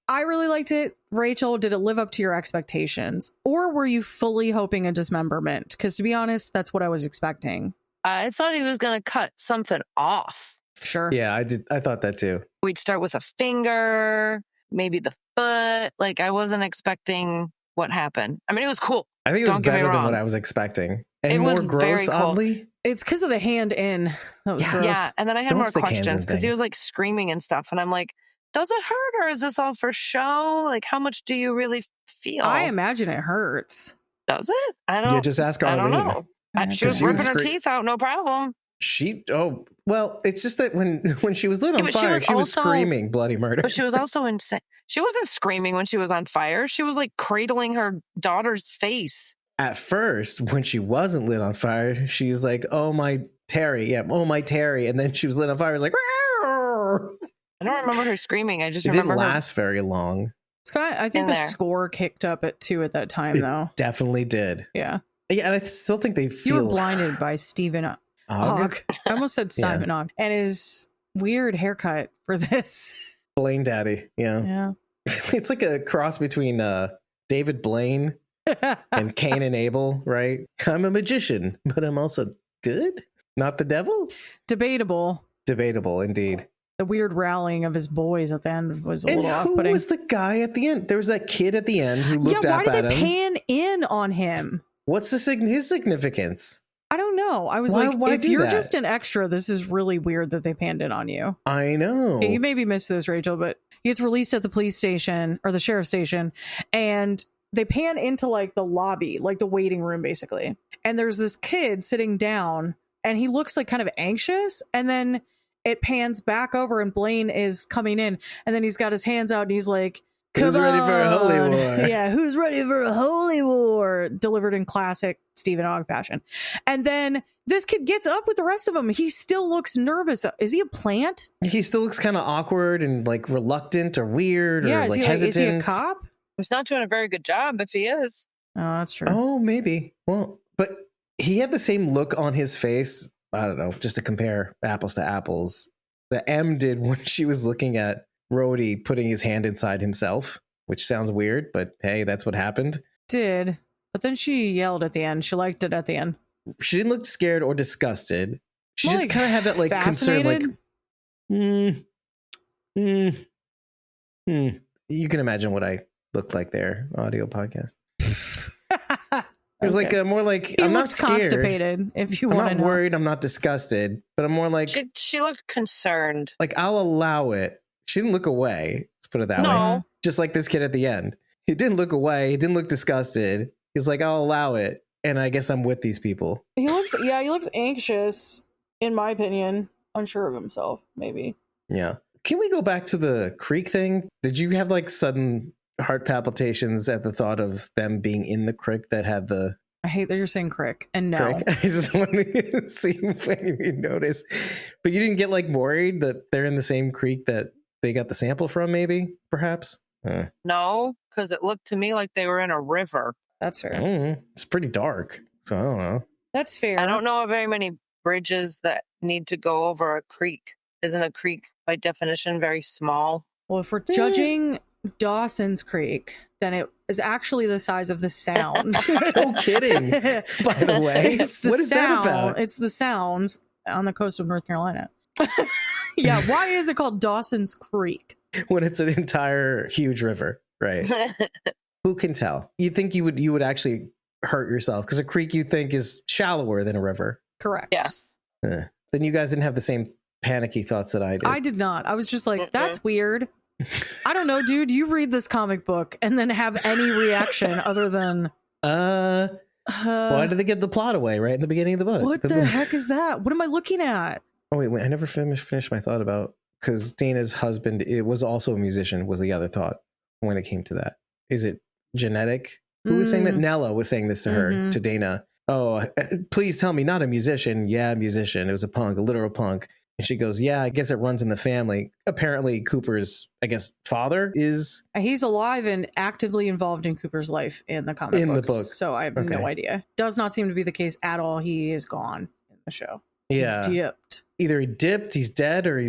Speaker 3: I really liked it. Rachel, did it live up to your expectations? Or were you fully hoping a dismemberment? Because to be honest, that's what I was expecting.
Speaker 2: I thought he was going to cut something off.
Speaker 3: Sure.
Speaker 1: Yeah, I did. I thought that too.
Speaker 2: We'd start with a finger, maybe the foot. Like I wasn't expecting what happened. I mean, it was cool.
Speaker 1: I think it was better than what I was expecting. And
Speaker 2: it
Speaker 1: more
Speaker 2: was
Speaker 1: gross,
Speaker 2: cool.
Speaker 1: oddly.
Speaker 3: It's because of the hand in. That was gross.
Speaker 2: Yeah, and then I had more questions because he was like screaming and stuff. And I'm like, does it hurt or is this all for show? Like, how much do you really feel?
Speaker 3: I imagine it hurts.
Speaker 2: Does it? I don't.
Speaker 1: You just ask Arlene.
Speaker 2: I don't know. She was ripping her teeth out, no problem.
Speaker 1: Well, it's just that when she was lit on fire, she was screaming bloody murder.
Speaker 2: But she was also insane. She wasn't screaming when she was on fire. She was like cradling her daughter's face.
Speaker 1: At first, when she wasn't lit on fire, she was like, "Oh my Terry, yeah, oh my Terry," and then she was lit on fire. It was like, "Rawr!"
Speaker 2: I don't remember her screaming. I just
Speaker 1: it
Speaker 2: remember
Speaker 1: didn't last very long.
Speaker 3: I think the score kicked up at 2 at that time, though.
Speaker 1: Definitely did.
Speaker 3: Yeah.
Speaker 1: Yeah, and I still think they feel...
Speaker 3: You were blinded by Stephen Ogg. I almost said Simon Ogg. And his weird haircut for this.
Speaker 1: Blaine Daddy, yeah. It's like a cross between David Blaine and Cain and Abel, right? I'm a magician, but I'm also good? Not the devil?
Speaker 3: Debatable,
Speaker 1: indeed.
Speaker 3: The weird rallying of his boys at the end was a little off-putting.
Speaker 1: Who was the guy at the end? There was that kid at the end who looked up at him.
Speaker 3: Why did they pan in on him?
Speaker 1: What's his significance?
Speaker 3: I don't know. I was why if you're just an extra, this is really weird that they panned in on you.
Speaker 1: I know.
Speaker 3: Okay, you maybe missed this, Rachel, but he gets released at the police station or the sheriff's station, and they pan into like the lobby, like the waiting room, basically. And there's this kid sitting down, and he looks like kind of anxious, and then it pans back over and Blaine is coming in, and then he's got his hands out and he's like, who's ready for a holy war? Yeah, who's ready for a holy war? Delivered in classic Stephen Ogg fashion. And then this kid gets up with the rest of them. He still looks nervous. Is he a plant?
Speaker 1: He still looks kind of awkward and like reluctant or weird or like hesitant. Is he a
Speaker 3: cop?
Speaker 2: He's not doing a very good job if he is.
Speaker 3: Oh, that's true.
Speaker 1: Oh, maybe. Well, but he had the same look on his face. I don't know, just to compare apples to apples, that Em did when she was looking at Rhodey putting his hand inside himself, which sounds weird, but hey, that's what happened.
Speaker 3: But then she yelled at the end. She liked it at the end.
Speaker 1: She didn't look scared or disgusted. She just kind of had that like concern, like, You can imagine what I looked like there, audio podcast. It was like more like I'm not scared.
Speaker 3: Constipated. If you want to know,
Speaker 1: I'm not worried. I'm not disgusted, but I'm more like
Speaker 2: she looked concerned.
Speaker 1: Like I'll allow it. She didn't look away. Let's put it that way. Just like this kid at the end. He didn't look away. He didn't look disgusted. He's like, I'll allow it, and I guess I'm with these people.
Speaker 3: He looks anxious, in my opinion. Unsure of himself, maybe.
Speaker 1: Yeah. Can we go back to the creek thing? Did you have like sudden heart palpitations at the thought of them being in the creek that had the...
Speaker 3: I hate that you're saying crick, and no.
Speaker 1: Crick? I just wanted to see if you noticed. But you didn't get like worried that they're in the same creek that they got the sample from, maybe, perhaps?
Speaker 2: No, because it looked to me like they were in a river.
Speaker 3: That's fair.
Speaker 1: It's pretty dark, so I don't know.
Speaker 3: That's fair.
Speaker 2: I don't know of very many bridges that need to go over a creek. Isn't a creek, by definition, very small?
Speaker 3: Well, if we're judging Dawson's Creek, then it is actually the size of the Sound.
Speaker 1: No kidding. By the way, what is that about?
Speaker 3: It's the Sounds on the coast of North Carolina. Yeah, why is it called Dawson's Creek?
Speaker 1: When it's an entire huge river, right? Who can tell? You think you would actually hurt yourself because a creek you think is shallower than a river.
Speaker 3: Correct.
Speaker 2: Yes.
Speaker 1: Then you guys didn't have the same panicky thoughts that I did.
Speaker 3: I did not. I was just like, that's weird. I don't know, dude. You read this comic book and then have any reaction other than
Speaker 1: why did they get the plot away right in the beginning of the book?
Speaker 3: What the heck is that? What am I looking at?
Speaker 1: Oh wait, I never finished my thought about, because Dana's husband, it was also a musician, was the other thought when it came to that. Is it genetic? Who was saying that? Nella was saying this to her, to Dana. Oh, please tell me, not a musician. Yeah, a musician. It was a punk, a literal punk. And she goes, yeah, I guess it runs in the family. Apparently Cooper's, I guess, father is...
Speaker 3: He's alive and actively involved in Cooper's life in the comic
Speaker 1: in the book.
Speaker 3: So I have no idea. Does not seem to be the case at all. He is gone in the show.
Speaker 1: Yeah.
Speaker 3: He dipped.
Speaker 1: Either he dipped, he's dead, or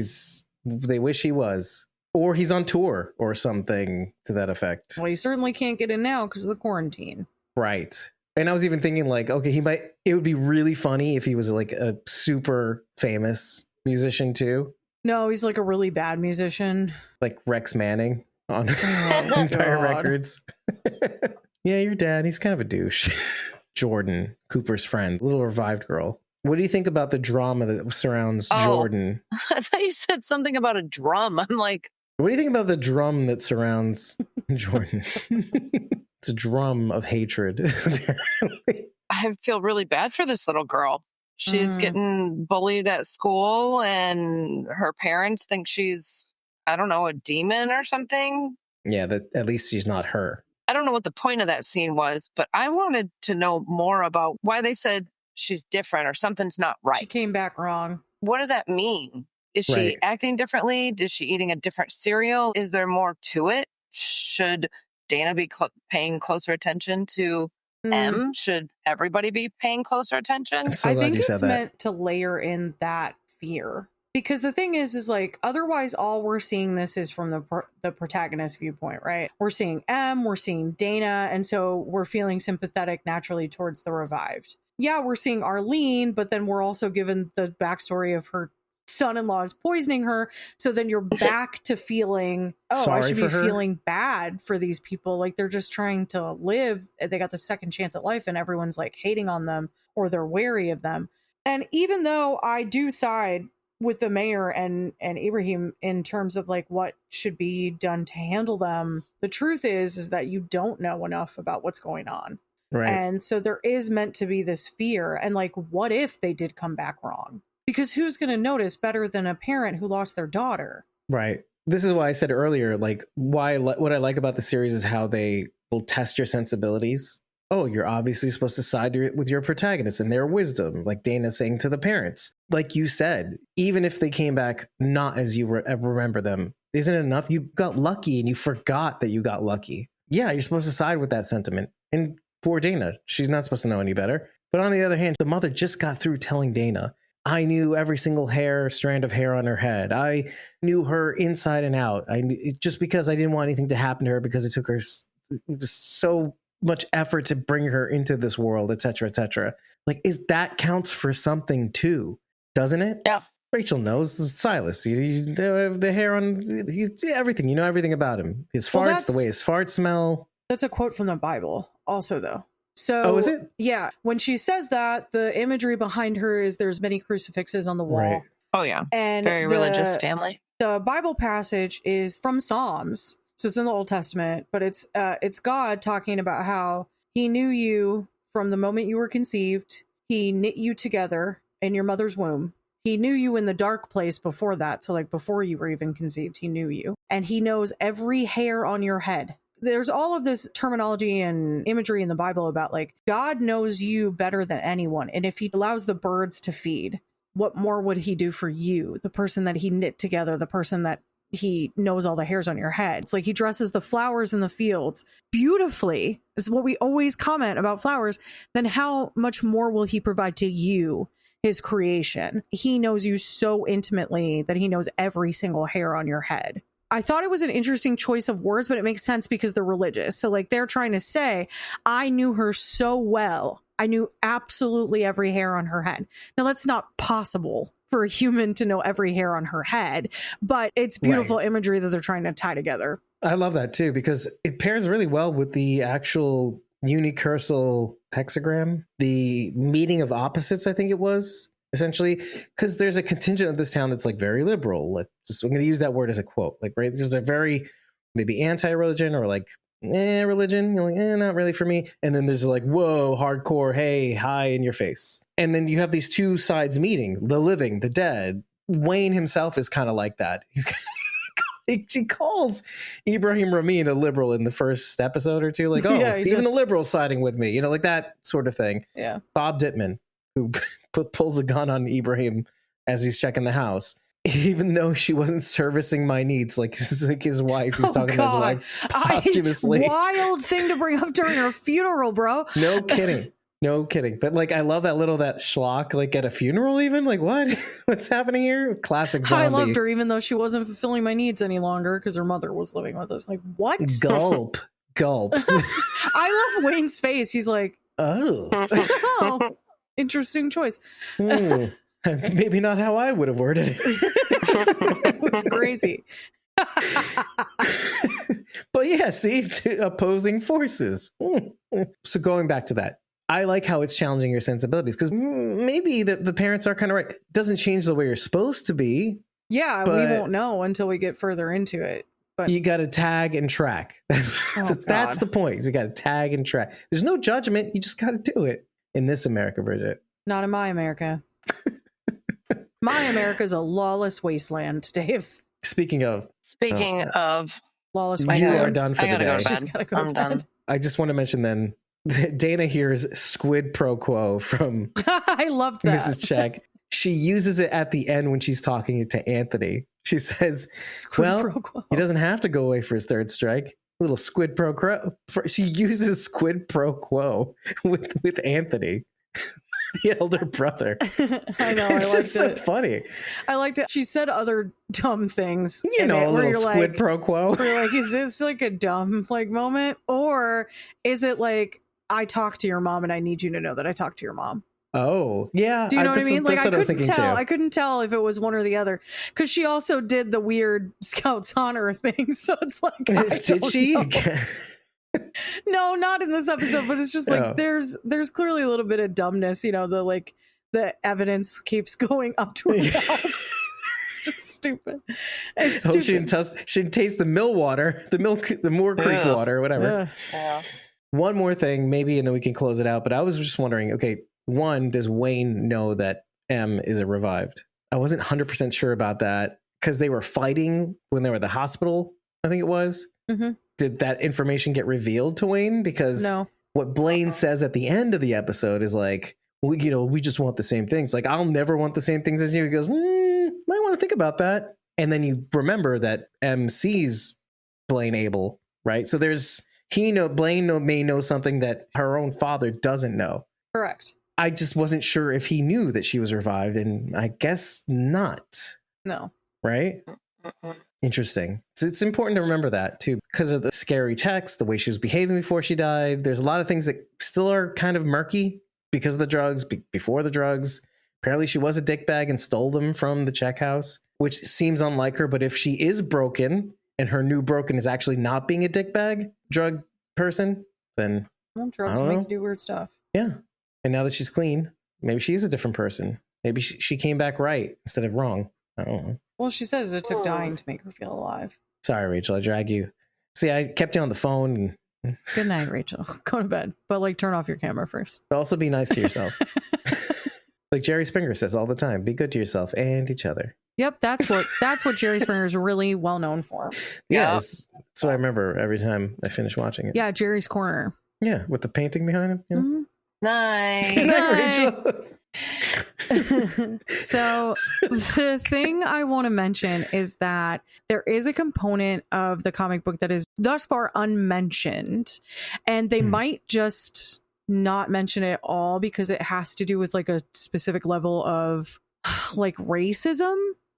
Speaker 1: they wish he was. Or he's on tour or something to that effect.
Speaker 3: Well, you certainly can't get in now because of the quarantine.
Speaker 1: Right. And I was even thinking like, okay, it would be really funny if he was like a super famous musician too.
Speaker 3: No, he's like a really bad musician.
Speaker 1: Like Rex Manning on Empire Records. Yeah, your dad, he's kind of a douche. Jordan, Cooper's friend, little revived girl. What do you think about the drama that surrounds Jordan?
Speaker 2: I thought you said something about a drum. I'm like...
Speaker 1: What do you think about the drum that surrounds Jordan? It's a drum of hatred, apparently.
Speaker 2: I feel really bad for this little girl. She's getting bullied at school, and her parents think she's, I don't know, a demon or something.
Speaker 1: Yeah, at least she's not her.
Speaker 2: I don't know what the point of that scene was, but I wanted to know more about why they said she's different or something's not right.
Speaker 3: She came back wrong.
Speaker 2: What does that mean? Is she acting differently? Is she eating a different cereal? Is there more to it? Should Dana be paying closer attention to Em? Should everybody be paying closer attention?
Speaker 1: I'm so
Speaker 3: I
Speaker 1: glad
Speaker 3: think
Speaker 1: you said
Speaker 3: it's
Speaker 1: that.
Speaker 3: meant to layer in that fear. Because the thing is like, otherwise all we're seeing this is from the protagonist viewpoint, right? We're seeing Em, we're seeing Dana, and so we're feeling sympathetic naturally towards the revived. Yeah, we're seeing Arlene, but then we're also given the backstory of her son-in-law is poisoning her. So then you're back to feeling, I should be feeling bad for these people. Like they're just trying to live. They got the second chance at life and everyone's like hating on them or they're wary of them. And even though I do side with the mayor and Ibrahim in terms of like what should be done to handle them, the truth is that you don't know enough about what's going on.
Speaker 1: Right.
Speaker 3: And so there is meant to be this fear. And like, what if they did come back wrong? Because who's going to notice better than a parent who lost their daughter?
Speaker 1: Right. This is why I said earlier, like what I like about the series is how they will test your sensibilities. Oh, you're obviously supposed to side with your protagonist and their wisdom, like Dana saying to the parents. Like you said, even if they came back not as you remember them, isn't it enough? You got lucky and you forgot that you got lucky. Yeah, you're supposed to side with that sentiment. And poor Dana, she's not supposed to know any better. But on the other hand, the mother just got through telling Dana, I knew every single strand of hair on her head. I knew her inside and out. Just because I didn't want anything to happen to her because it took her so much effort to bring her into this world, etc., etc. Like, that counts for something too, doesn't it?
Speaker 2: Yeah.
Speaker 1: Rachel knows Silas. You have the hair on. He's everything. You know everything about him. His farts, the way his farts smell.
Speaker 3: That's a quote from the Bible, also though. So,
Speaker 1: is it?
Speaker 3: Yeah. When she says that, the imagery behind her is there's many crucifixes on the wall.
Speaker 1: Right.
Speaker 2: Oh, yeah.
Speaker 3: And
Speaker 2: very religious family.
Speaker 3: The Bible passage is from Psalms. So it's in the Old Testament, but it's God talking about how he knew you from the moment you were conceived. He knit you together in your mother's womb. He knew you in the dark place before that. So like before you were even conceived, he knew you. And he knows every hair on your head. There's all of this terminology and imagery in the Bible about like God knows you better than anyone. And if he allows the birds to feed, what more would he do for you? The person that he knit together, the person that he knows all the hairs on your head. It's like he dresses the flowers in the fields beautifully. This is what we always comment about flowers. Then how much more will he provide to you, his creation? He knows you so intimately that he knows every single hair on your head. I thought it was an interesting choice of words, but it makes sense because they're religious. So like they're trying to say, I knew her so well. I knew absolutely every hair on her head. Now that's not possible for a human to know every hair on her head, but it's beautiful imagery that they're trying to tie together.
Speaker 1: I love that too, because it pairs really well with the actual unicursal hexagram, the meeting of opposites, I think it was. Essentially, because there's a contingent of this town that's like very liberal. I'm going to use that word as a quote. Like, right, there's a very maybe anti-religion or like religion. You're like, not really for me. And then there's like, whoa, hardcore, hey, hi in your face. And then you have these two sides meeting: the living, the dead. Wayne himself is kind of like that. She calls Ibrahim Ramin a liberal in the first episode or two. Like, oh, yeah, even the liberals siding with me. You know, like that sort of thing.
Speaker 3: Yeah.
Speaker 1: Bob Dittman, who pulls a gun on Ibrahim as he's checking the house, even though she wasn't servicing my needs, like his wife. He's talking to his wife posthumously.
Speaker 3: Wild thing to bring up during her funeral, bro.
Speaker 1: No kidding. No kidding. But like, I love that schlock, like at a funeral, even like, what? What's happening here? Classic zombie.
Speaker 3: I loved her, even though she wasn't fulfilling my needs any longer because her mother was living with us. Like, what?
Speaker 1: Gulp.
Speaker 3: I love Wayne's face. He's like, oh. Interesting choice.
Speaker 1: Maybe not how I would have worded it.
Speaker 3: It was crazy.
Speaker 1: But yeah, see, opposing forces. So going back to that, I like how it's challenging your sensibilities, because maybe the parents are kind of right. It doesn't change the way you're supposed to be.
Speaker 3: Yeah, we won't know until we get further into it. But
Speaker 1: you got to tag and track. That's the point. You got to tag and track. There's no judgment. You just got to do it. In this America, Bridget.
Speaker 3: Not in my America. My America is a lawless wasteland, Dave.
Speaker 1: Speaking of
Speaker 3: lawless
Speaker 1: wasteland. You are done for the day.
Speaker 2: I'm done.
Speaker 1: I just want to mention then, Dana hears squid pro quo from
Speaker 3: I loved that.
Speaker 1: Mrs. Check. She uses it at the end when she's talking to Anthony. She says, well, he doesn't have to go away for his third strike. little squid pro quo. She uses squid pro quo with Anthony, the elder brother.
Speaker 3: I know.
Speaker 1: It's just so funny.
Speaker 3: I liked it. She said other dumb things.
Speaker 1: A little squid
Speaker 3: like,
Speaker 1: pro quo.
Speaker 3: Where like, is this like a dumb like moment, or is it like, I talk to your mom and I need you to know that I talk to your mom?
Speaker 1: Oh, yeah.
Speaker 3: Do you know what I mean? Like, I couldn't tell.
Speaker 1: Too.
Speaker 3: I couldn't tell if it was one or the other, because she also did the weird Scouts honor thing. So it's like,
Speaker 1: did she?
Speaker 3: No, not in this episode. But it's just like there's clearly a little bit of dumbness. The evidence keeps going up to her mouth. It's just stupid. It's stupid.
Speaker 1: She didn't taste the mill water, the Moore Creek water, whatever.
Speaker 2: Yeah.
Speaker 1: One more thing, maybe, and then we can close it out. But I was just wondering, okay, one, does Wayne know that Em is a revived? I wasn't 100% sure about that because they were fighting when they were at the hospital, I think it was. Mm-hmm. Did that information get revealed to Wayne? Because what Blaine says at the end of the episode is like, we just want the same things. Like, I'll never want the same things as you. He goes, might want to think about that. And then you remember that Em sees Blaine Abel, right? So Blaine may know something that her own father doesn't know.
Speaker 3: Correct.
Speaker 1: I just wasn't sure if he knew that she was revived, and I guess not.
Speaker 3: No.
Speaker 1: Right? Interesting. So it's important to remember that, too, because of the scary text, the way she was behaving before she died. There's a lot of things that still are kind of murky because of the drugs, before the drugs. Apparently, she was a dickbag and stole them from the check house, which seems unlike her. But if she is broken and her new broken is actually not being a dickbag drug person, then
Speaker 3: drugs make you do weird stuff.
Speaker 1: Yeah. And now that she's clean, maybe she is a different person. Maybe she came back right instead of wrong. I don't know.
Speaker 3: Well, she says it took dying to make her feel alive.
Speaker 1: Sorry, Rachel. I drag you. See, I kept you on the phone.
Speaker 3: Good night, Rachel. Go to bed. But turn off your camera first.
Speaker 1: But also be nice to yourself. Like Jerry Springer says all the time, be good to yourself and each other.
Speaker 3: Yep, that's what Jerry Springer is really well known for.
Speaker 1: Yeah, that's what I remember every time I finish watching it.
Speaker 3: Yeah, Jerry's Corner.
Speaker 1: Yeah, with the painting behind him.
Speaker 3: Mm-hmm.
Speaker 2: Nice.
Speaker 1: Good night, Rachel.
Speaker 3: So the thing I want to mention is that there is a component of the comic book that is thus far unmentioned, and they might just not mention it all because it has to do with a specific level of racism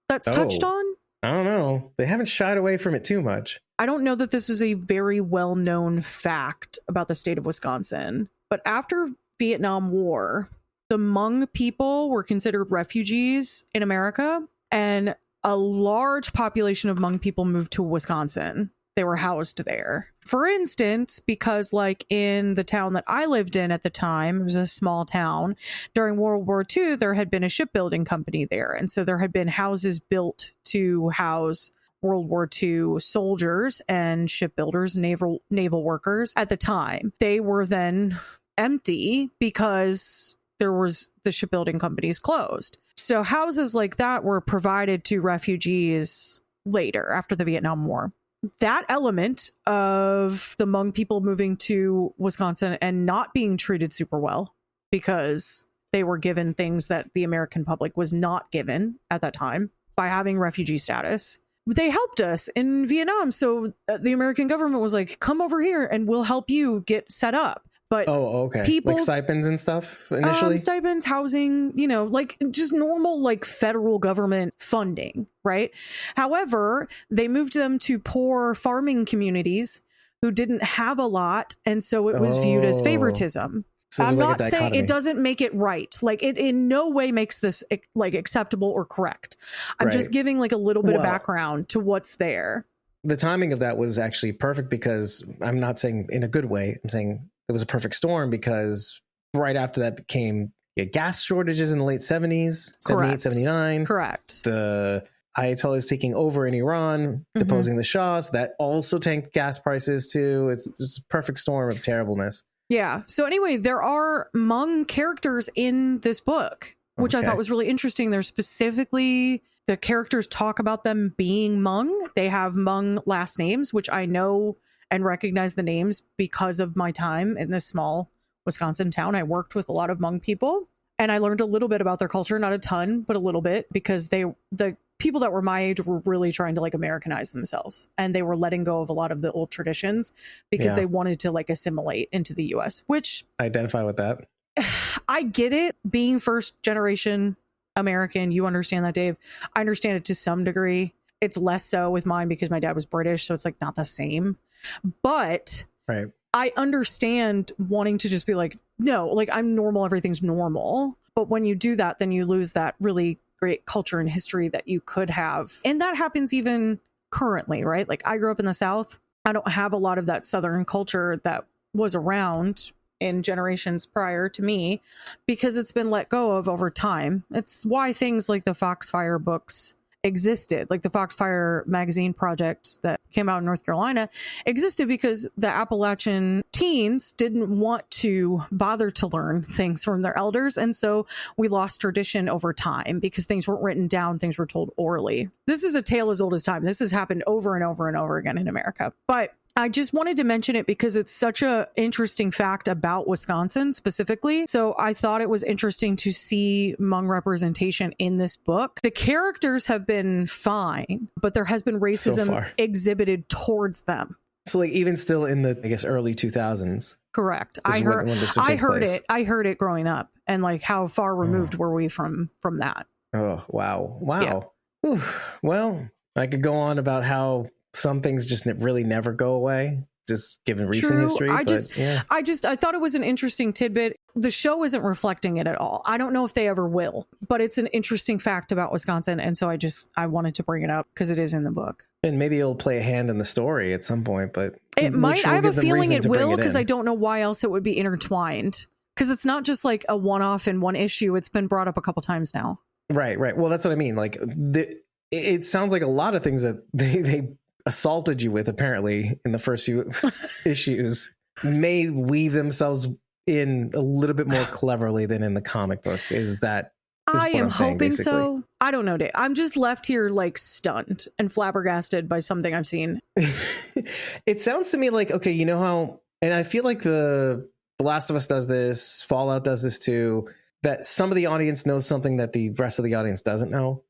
Speaker 3: that's touched on.
Speaker 1: I don't know. They haven't shied away from it too much.
Speaker 3: I don't know that this is a very well-known fact about the state of Wisconsin, but after Vietnam War, the Hmong people were considered refugees in America, and a large population of Hmong people moved to Wisconsin. They were housed there. For instance, because in the town that I lived in at the time, it was a small town, during World War II, there had been a shipbuilding company there. And so there had been houses built to house World War II soldiers and shipbuilders, naval workers at the time. They were then empty because the shipbuilding companies closed. So houses like that were provided to refugees later after the Vietnam War. That element of the Hmong people moving to Wisconsin and not being treated super well because they were given things that the American public was not given at that time by having refugee status. They helped us in Vietnam. So the American government was like, come over here and we'll help you get set up. But
Speaker 1: okay.
Speaker 3: People,
Speaker 1: stipends and stuff initially?
Speaker 3: Stipends, housing, just normal federal government funding, right? However, they moved them to poor farming communities who didn't have a lot. And so it was viewed as favoritism.
Speaker 1: So
Speaker 3: I'm not saying it doesn't make it right. It in no way makes this acceptable or correct. I'm just giving a little bit of background to what's there.
Speaker 1: The timing of that was actually perfect because I'm not saying in a good way. I'm saying it was a perfect storm because right after that came gas shortages in the late 70s, 78, 79.
Speaker 3: Correct.
Speaker 1: The Ayatollahs taking over in Iran, deposing the Shah. So that also tanked gas prices too. It's a perfect storm of terribleness.
Speaker 3: Yeah. So anyway, there are Hmong characters in this book, which I thought was really interesting. There's specifically the characters talk about them being Hmong. They have Hmong last names, which I know and recognize the names because of my time in this small Wisconsin town. I worked with a lot of Hmong people and I learned a little bit about their culture, not a ton, but a little bit, because the people that were my age were really trying to like Americanize themselves, and they were letting go of a lot of the old traditions because they wanted to like assimilate into the US, which
Speaker 1: I identify with that.
Speaker 3: I get it. Being first generation American, you understand that, Dave. I understand it to some degree. It's less so with mine because my dad was British, so it's like not the same. But
Speaker 1: right.
Speaker 3: I understand wanting to just be like, no, like I'm normal, everything's normal. But when you do that, then you lose that really great culture and history that you could have. And that happens even currently, right? Like I grew up in the South. I don't have a lot of that Southern culture that was around in generations prior to me because it's been let go of over time. It's why things like the Foxfire books existed, like the Foxfire magazine project that came out in North Carolina existed because the Appalachian teens didn't want to bother to learn things from their elders. And so we lost tradition over time because things weren't written down, things were told orally. This is a tale as old as time. This has happened over and over and over again in America. But I just wanted to mention it because it's such an interesting fact about Wisconsin specifically. So I thought it was interesting to see Hmong representation in this book. The characters have been fine, but there has been racism exhibited towards them.
Speaker 1: So like even still in the, I guess, early 2000s.
Speaker 3: Correct. I heard it growing up, and like how far removed were we from that?
Speaker 1: Oh, wow. Yeah. Well, I could go on about how some things just really never go away, just given recent history. I thought it was an interesting tidbit. The show isn't reflecting it at all. I don't know if they ever will, but it's an interesting fact about Wisconsin. And so I wanted to bring it up because it is in the book. And maybe it'll play a hand in the story at some point, but
Speaker 3: it might. I have a feeling it will because I don't know why else it would be intertwined. Because it's not just like a one-off in one issue. It's been brought up a couple times now.
Speaker 1: Right. Well, that's what I mean. Like it sounds like a lot of things that they assaulted you with apparently in the first few issues may weave themselves in a little bit more cleverly than in the comic book. I am hoping so.
Speaker 3: I don't know, Dave. I'm just left here like stunned and flabbergasted by something I've seen.
Speaker 1: It sounds to me like, okay, you know how, and I feel like the Last of Us does this, Fallout does this too, that some of the audience knows something that the rest of the audience doesn't know.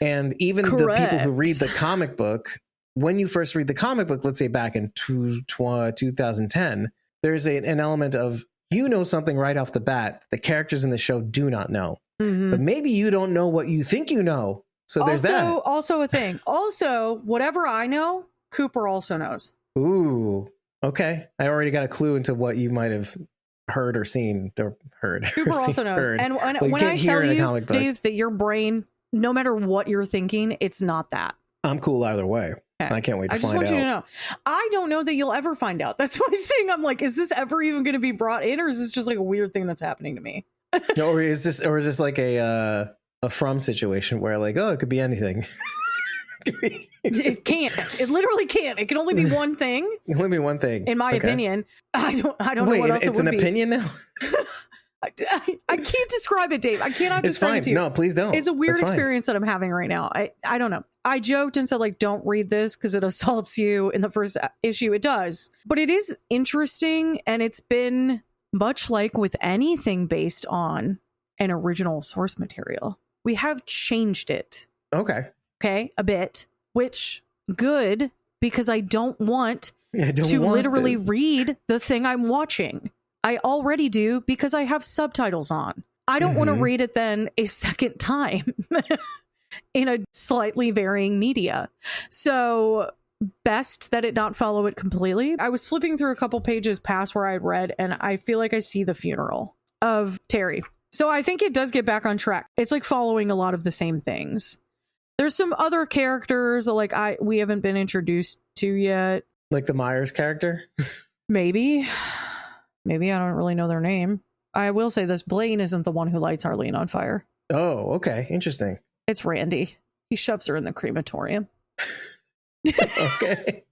Speaker 1: And even the people who read the comic book, when you first read the comic book, let's say back in 2010, there's an element of, you know, something right off the bat the characters in the show do not know. Mm-hmm. But maybe you don't know what you think you know. So there's that.
Speaker 3: Also a thing. Also, whatever I know, Cooper also knows.
Speaker 1: Ooh, okay. I already got a clue into what you might have heard or seen or heard.
Speaker 3: Cooper also knows. And when I tell you, Dave, that your brain, no matter what you're thinking, it's not that.
Speaker 1: I'm cool either way. Okay. I can't wait to find out. I just want you to know.
Speaker 3: I don't know that you'll ever find out. That's my thing. I'm like, is this ever even going to be brought in, or is this just like a weird thing that's happening to me?
Speaker 1: or is this like a From situation where like, oh, it could be anything.
Speaker 3: It can't. It literally can't. It can only be one thing.
Speaker 1: It can only be one thing.
Speaker 3: In my opinion. I don't know what else it would be.
Speaker 1: It's an opinion now?
Speaker 3: I can't describe it, Dave. I cannot describe it to you.
Speaker 1: No, please don't.
Speaker 3: It's a weird experience that I'm having right now. I don't know. I joked and said, like, don't read this because it assaults you in the first issue. It does. But it is interesting, and it's been much like with anything based on an original source material. We have changed it.
Speaker 1: Okay, a
Speaker 3: bit, which good, because I don't want to literally read the thing I'm watching. I already do because I have subtitles on. I don't want to read it then a second time in a slightly varying media. So best that it not follow it completely. I was flipping through a couple pages past where I'd read, and I feel like I see the funeral of Terry. So I think it does get back on track. It's like following a lot of the same things. There's some other characters that we haven't been introduced to yet.
Speaker 1: Like the Myers character?
Speaker 3: Maybe I don't really know their name. I will say this, Blaine isn't the one who lights Arlene on fire.
Speaker 1: Oh, okay. Interesting.
Speaker 3: It's Randy. He shoves her in the crematorium.
Speaker 1: Okay.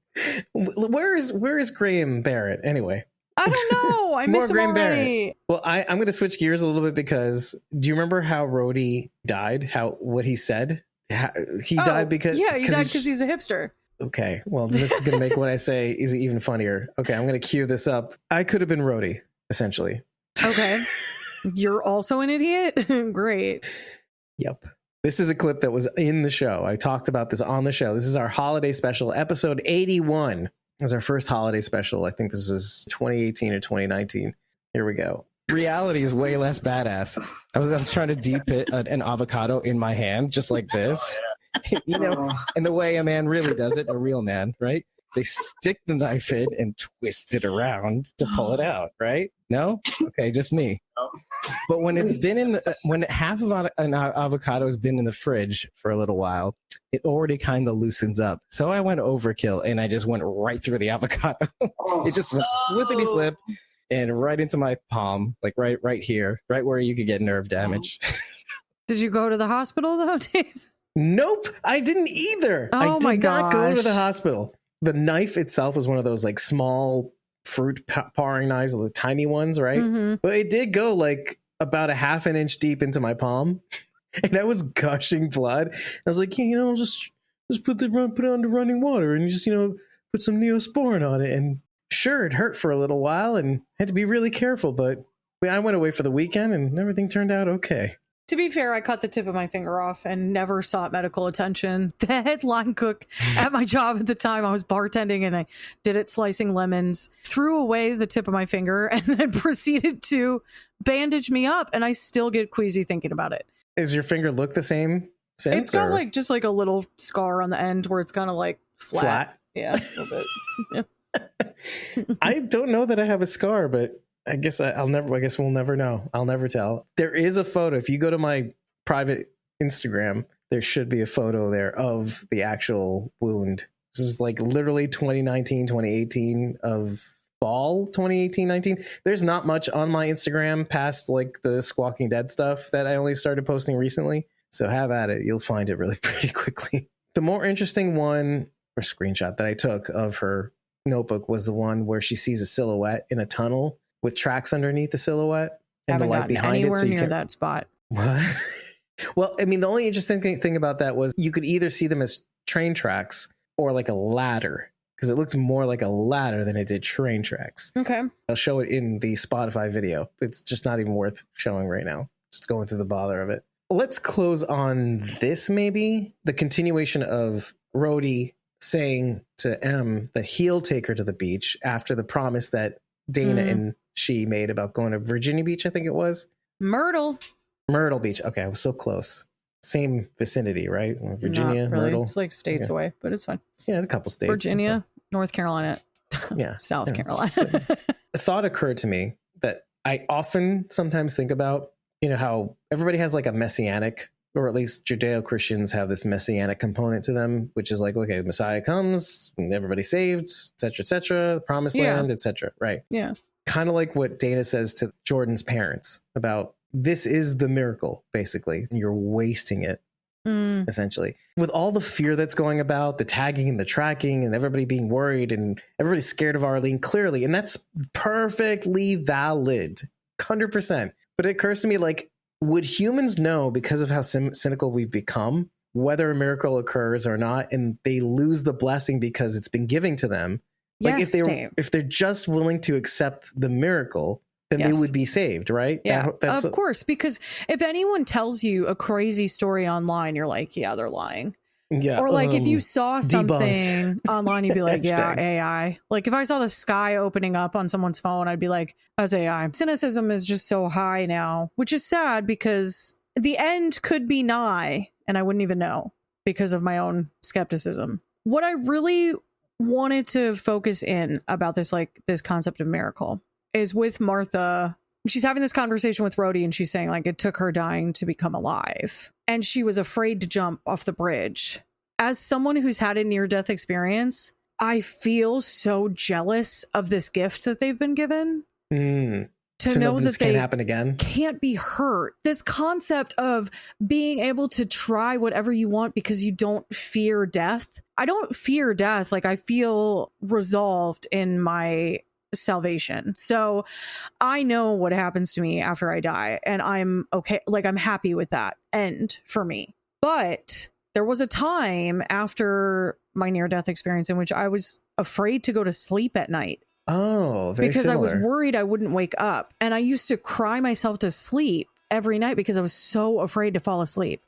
Speaker 1: Where is Graham Barrett anyway?
Speaker 3: I don't know. I miss him
Speaker 1: Graham
Speaker 3: already.
Speaker 1: Barrett. Well, I'm going to switch gears a little bit because do you remember how Rhodey died? What he said? He died because...
Speaker 3: Yeah, he died because he's a hipster.
Speaker 1: Okay, well, this is going to make what I say is even funnier. Okay, I'm going to cue this up. I could have been Rhodey, essentially.
Speaker 3: Okay. You're also an idiot? Great.
Speaker 1: Yep. This is a clip that was in the show. I talked about this on the show. This is our holiday special, episode 81. It was our first holiday special. I think this was 2018 or 2019. Here we go.
Speaker 4: Reality is way less badass. I was trying to deep it an avocado in my hand, just like this. You know, and the way a man really does it, a real man, right? They stick the knife in and twist it around to pull it out, right? No? Okay, just me. But when it's been when half of an avocado has been in the fridge for a little while, it already kind of loosens up. So I went overkill and I just went right through the avocado. It just went slippity slip and right into my palm, like right here, right where you could get nerve damage.
Speaker 3: Did you go to the hospital though, Dave?
Speaker 1: Nope, I didn't either.
Speaker 3: Oh,
Speaker 1: I did not go to the hospital. The knife itself was one of those like small fruit paring knives, the tiny ones, right? Mm-hmm. But it did go like about a half an inch deep into my palm, and I was gushing blood. I was like, you know, just put it under running water and just, you know, put some Neosporin on it. And sure, it hurt for a little while and had to be really careful. But I went away for the weekend and everything turned out okay.
Speaker 3: To be fair, I cut the tip of my finger off and never sought medical attention. The headline cook at my job at the time, I was bartending and I did it slicing lemons, threw away the tip of my finger and then proceeded to bandage me up. And I still get queasy thinking about it.
Speaker 1: Does your finger look the same since?
Speaker 3: It's got like just like a little scar on the end where it's kind of like flat. Yeah, a little bit. Yeah.
Speaker 1: I don't know that I have a scar, but I guess we'll never know. I'll never tell. There is a photo. If you go to my private Instagram, there should be a photo there of the actual wound. This is like literally 2019, 2018 of fall 2018, 19. There's not much on my Instagram past like the Squawking Dead stuff that I only started posting recently. So have at it. You'll find it really pretty quickly. The more interesting one or screenshot that I took of her notebook was the one where she sees a silhouette in a tunnel with tracks underneath the silhouette and the light behind it.
Speaker 3: So you near that spot.
Speaker 1: What? Well, I mean, the only interesting thing about that was you could either see them as train tracks or like a ladder, because it looked more like a ladder than it did train tracks.
Speaker 3: Okay.
Speaker 1: I'll show it in the Spotify video. It's just not even worth showing right now. Just going through the bother of it. Let's close on this, maybe. The continuation of Rhodey saying to Em that he'll take her to the beach after the promise that Dana and she made about going to Virginia Beach, I think it was.
Speaker 3: Myrtle
Speaker 1: Beach. Okay, I was so close. Same vicinity, right? Virginia,
Speaker 3: Not really.
Speaker 1: Myrtle.
Speaker 3: It's like states away, but it's fine.
Speaker 1: Yeah, a couple states.
Speaker 3: Virginia,
Speaker 1: okay.
Speaker 3: North Carolina,
Speaker 1: yeah,
Speaker 3: South Carolina.
Speaker 1: A thought occurred to me that I often sometimes think about, you know, how everybody has like a messianic, or at least Judeo-Christians have this messianic component to them, which is like, okay, the Messiah comes, and everybody's saved, et cetera, the promised land, et cetera, right?
Speaker 3: Yeah.
Speaker 1: Kind of like what Dana says to Jordan's parents about this is the miracle, basically. You're wasting it, essentially. With all the fear that's going about, the tagging and the tracking and everybody being worried and everybody's scared of Arlene, clearly. And that's perfectly valid, 100%. But it occurs to me, like, would humans know, because of how cynical we've become, whether a miracle occurs or not, and they lose the blessing because it's been given to them? Like,
Speaker 3: yes,
Speaker 1: if they're just willing to accept the miracle, then they would be saved, right?
Speaker 3: Yeah, of course. Because if anyone tells you a crazy story online, you're like, yeah, they're lying.
Speaker 1: Yeah.
Speaker 3: Or like if you saw something online, you'd be like, yeah, AI. Like if I saw the sky opening up on someone's phone, I'd be like, that's AI. Cynicism is just so high now, which is sad because the end could be nigh and I wouldn't even know because of my own skepticism. What I really wanted to focus in about this, like this concept of miracle, is with Martha. She's having this conversation with Rhodey and she's saying like it took her dying to become alive and she was afraid to jump off the bridge. As someone who's had a near-death experience, I feel so jealous of this gift that they've been given. To know that they
Speaker 1: can't happen again,
Speaker 3: can't be hurt. This concept of being able to try whatever you want because you don't fear death. I don't fear death. Like I feel resolved in my salvation. So I know what happens to me after I die and I'm okay. Like I'm happy with that end for me. But there was a time after my near-death experience in which I was afraid to go to sleep at night.
Speaker 1: Oh, very
Speaker 3: because
Speaker 1: similar.
Speaker 3: I was worried I wouldn't wake up. And I used to cry myself to sleep. every night because I was so afraid to fall asleep.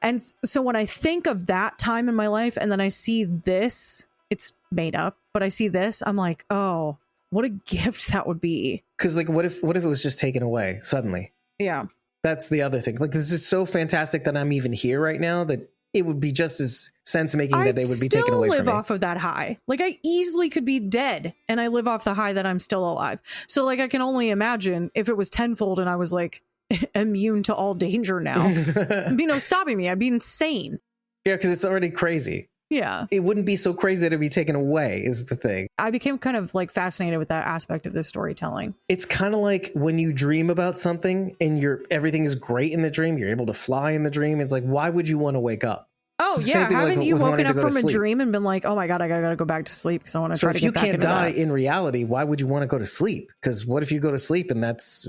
Speaker 3: And so when I think of that time in my life and then I see this, it's made up, but I see this, I'm like, oh, what a gift that would be.
Speaker 1: Because like, what if it was just taken away suddenly?
Speaker 3: Yeah.
Speaker 1: That's the other thing. Like, this is so fantastic that I'm even here right now that it would be just as sense making that they would be taken away from me. I
Speaker 3: live off of that high. Like, I easily could be dead and I live off the high that I'm still alive. So like, I can only imagine if it was tenfold and I was like immune to all danger now. There'd be no stopping me. I'd be insane.
Speaker 1: Yeah, because it's already crazy.
Speaker 3: Yeah.
Speaker 1: It wouldn't be so crazy that it'd be taken away is the thing.
Speaker 3: I became kind of like fascinated with that aspect of this storytelling.
Speaker 1: It's kind of like when you dream about something and everything is great in the dream, you're able to fly in the dream. It's like, why would you want to wake up?
Speaker 3: Oh, yeah. Haven't you woken up from a dream and been like, oh my God, I gotta go back to sleep because I want to try to get back into that.
Speaker 1: So if you can't die in reality, why would you want to go to sleep? Because what if you go to sleep and it's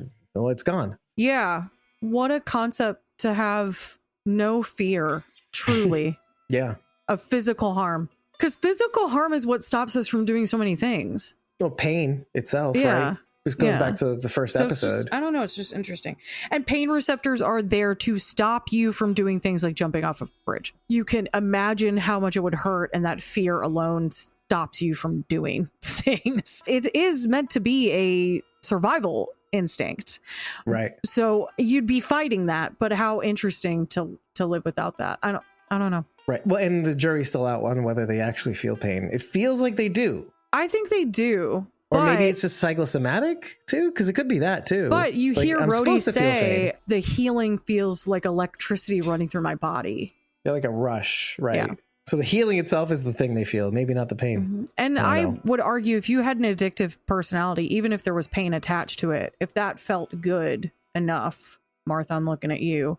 Speaker 1: gone?
Speaker 3: Yeah. What a concept to have no fear, truly.
Speaker 1: Yeah.
Speaker 3: Of physical harm. Because physical harm is what stops us from doing so many things.
Speaker 1: Well, pain itself,
Speaker 3: yeah.
Speaker 1: right? This goes back to the first episode.
Speaker 3: I don't know. It's just interesting. And pain receptors are there to stop you from doing things like jumping off a bridge. You can imagine how much it would hurt, and that fear alone stops you from doing things. It is meant to be a survival instinct.
Speaker 1: Right.
Speaker 3: So you'd be fighting that, but how interesting to live without that. I don't know.
Speaker 1: Right. Well, and the jury's still out on whether they actually feel pain. It feels like they do.
Speaker 3: I think they do.
Speaker 1: Or maybe it's just psychosomatic too, because it could be that too.
Speaker 3: But you hear Rhodey say the healing feels like electricity running through my body.
Speaker 1: Yeah, like a rush, right?
Speaker 3: Yeah.
Speaker 1: So the healing itself is the thing they feel, maybe not the pain.
Speaker 3: Mm-hmm. And I would argue if you had an addictive personality, even if there was pain attached to it, if that felt good enough, Martha, I'm looking at you,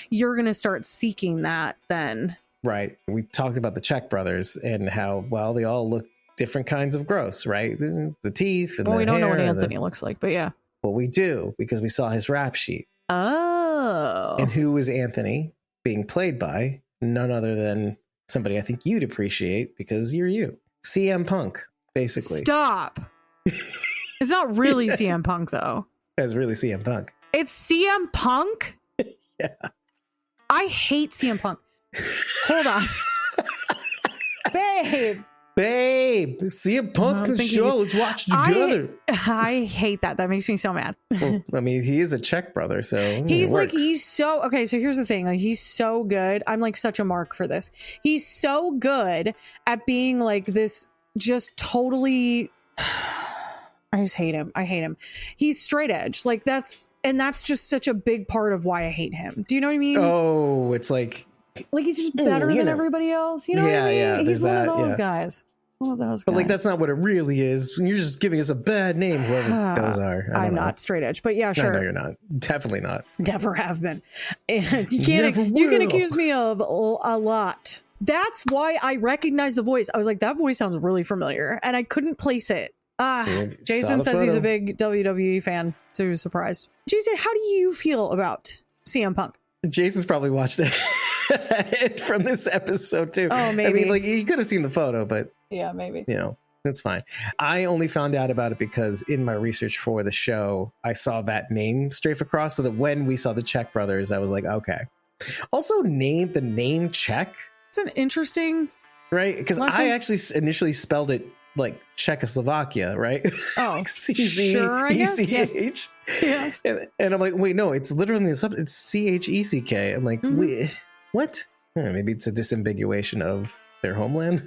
Speaker 3: you're going to start seeking that then.
Speaker 1: Right. We talked about the Czech brothers and how, well, they all look different kinds of gross, right? The teeth and
Speaker 3: we don't know what
Speaker 1: hair
Speaker 3: Anthony looks like, but yeah.
Speaker 1: Well, we do because we saw his rap sheet.
Speaker 3: Oh.
Speaker 1: And who is Anthony being played by? None other than somebody I think you'd appreciate because you're you. CM Punk, basically.
Speaker 3: Stop. It's not really CM Punk, though.
Speaker 1: It's really CM Punk.
Speaker 3: It's CM Punk?
Speaker 1: Yeah.
Speaker 3: I hate CM Punk. Hold on. Babe,
Speaker 1: CM Punk's in the show. Let's watch together.
Speaker 3: I hate that. That makes me so mad.
Speaker 1: Well, I mean, he is a Czech brother, so
Speaker 3: he's like, so here's the thing. Like, he's so good. I'm like such a mark for this. He's so good at being like this, just totally. I just hate him. I hate him. He's straight edge. Like that's just such a big part of why I hate him. Do you know what I mean?
Speaker 1: Oh, it's like
Speaker 3: he's just better than everybody else. You know what I mean?
Speaker 1: Yeah,
Speaker 3: he's one of those guys. One of those guys.
Speaker 1: But like, that's not what it really is. You're just giving us a bad name, whoever those are.
Speaker 3: I'm not straight edge, but yeah, sure.
Speaker 1: No, you're not. Definitely not.
Speaker 3: Never have been. And you can accuse me of a lot. That's why I recognize the voice. I was like, that voice sounds really familiar, and I couldn't place it. Jason says he's a big WWE fan, so he was surprised. Jason, how do you feel about CM Punk?
Speaker 1: Jason's probably watched it from this episode too.
Speaker 3: Oh, maybe.
Speaker 1: I mean, like, you could have seen the photo, but
Speaker 3: yeah, maybe.
Speaker 1: You know, that's fine. I only found out about it because in my research for the show, I saw that name strafe across, so that when we saw the Czech brothers, I was like, okay. Also, the name Czech.
Speaker 3: It's an interesting,
Speaker 1: right? Because I actually initially spelled it like Czechoslovakia, right?
Speaker 3: Oh,
Speaker 1: like sure, I guess. Yeah. And I'm like, wait, no, it's literally it's CHECK. I'm like, wait, what? Maybe it's a disambiguation of their homeland.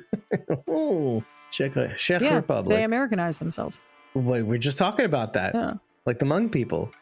Speaker 1: Oh, Czech Republic.
Speaker 3: They Americanized themselves.
Speaker 1: Wait, we're just talking about that.
Speaker 3: Yeah.
Speaker 1: Like the Hmong people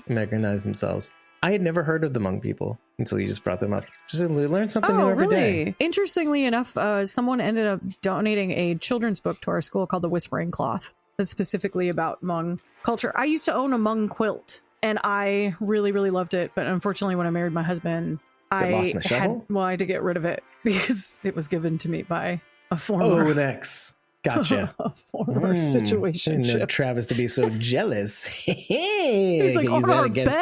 Speaker 1: Americanized themselves. I had never heard of the Hmong people until you just brought them up. Just learn something new every day.
Speaker 3: Interestingly enough, someone ended up donating a children's book to our school called The Whispering Cloth. That's specifically about Hmong culture. I used to own a Hmong quilt, and I really, really loved it. But unfortunately, when I married my husband, I had to get rid of it because it was given to me by a former
Speaker 1: an ex. Gotcha.
Speaker 3: A former situation.
Speaker 1: I know Travis to be so jealous.
Speaker 3: He's like, on our bed?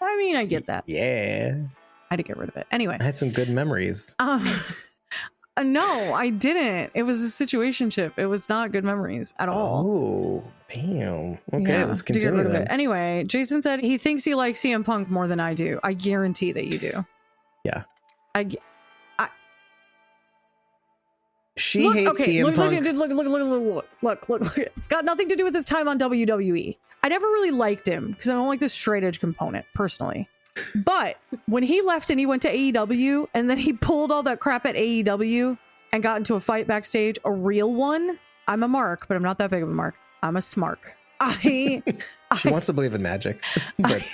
Speaker 3: I mean, I get that.
Speaker 1: Yeah.
Speaker 3: I had to get rid of it. Anyway.
Speaker 1: I had some good memories.
Speaker 3: No, I didn't. It was a situationship. It was not good memories at all.
Speaker 1: Oh, damn. Okay, let's
Speaker 3: to get
Speaker 1: continue
Speaker 3: rid of
Speaker 1: then.
Speaker 3: it. Anyway, Jason said he thinks he likes CM Punk more than I do. I guarantee that you do.
Speaker 1: Yeah. She
Speaker 3: look,
Speaker 1: hates
Speaker 3: okay,
Speaker 1: CM Punk.
Speaker 3: Look. It's got nothing to do with his time on WWE. I never really liked him because I don't like the straight edge component personally. But when he left and he went to AEW and then he pulled all that crap at AEW and got into a fight backstage, a real one. I'm a mark, but I'm not that big of a mark. I'm a smark.
Speaker 1: She wants to believe in magic, but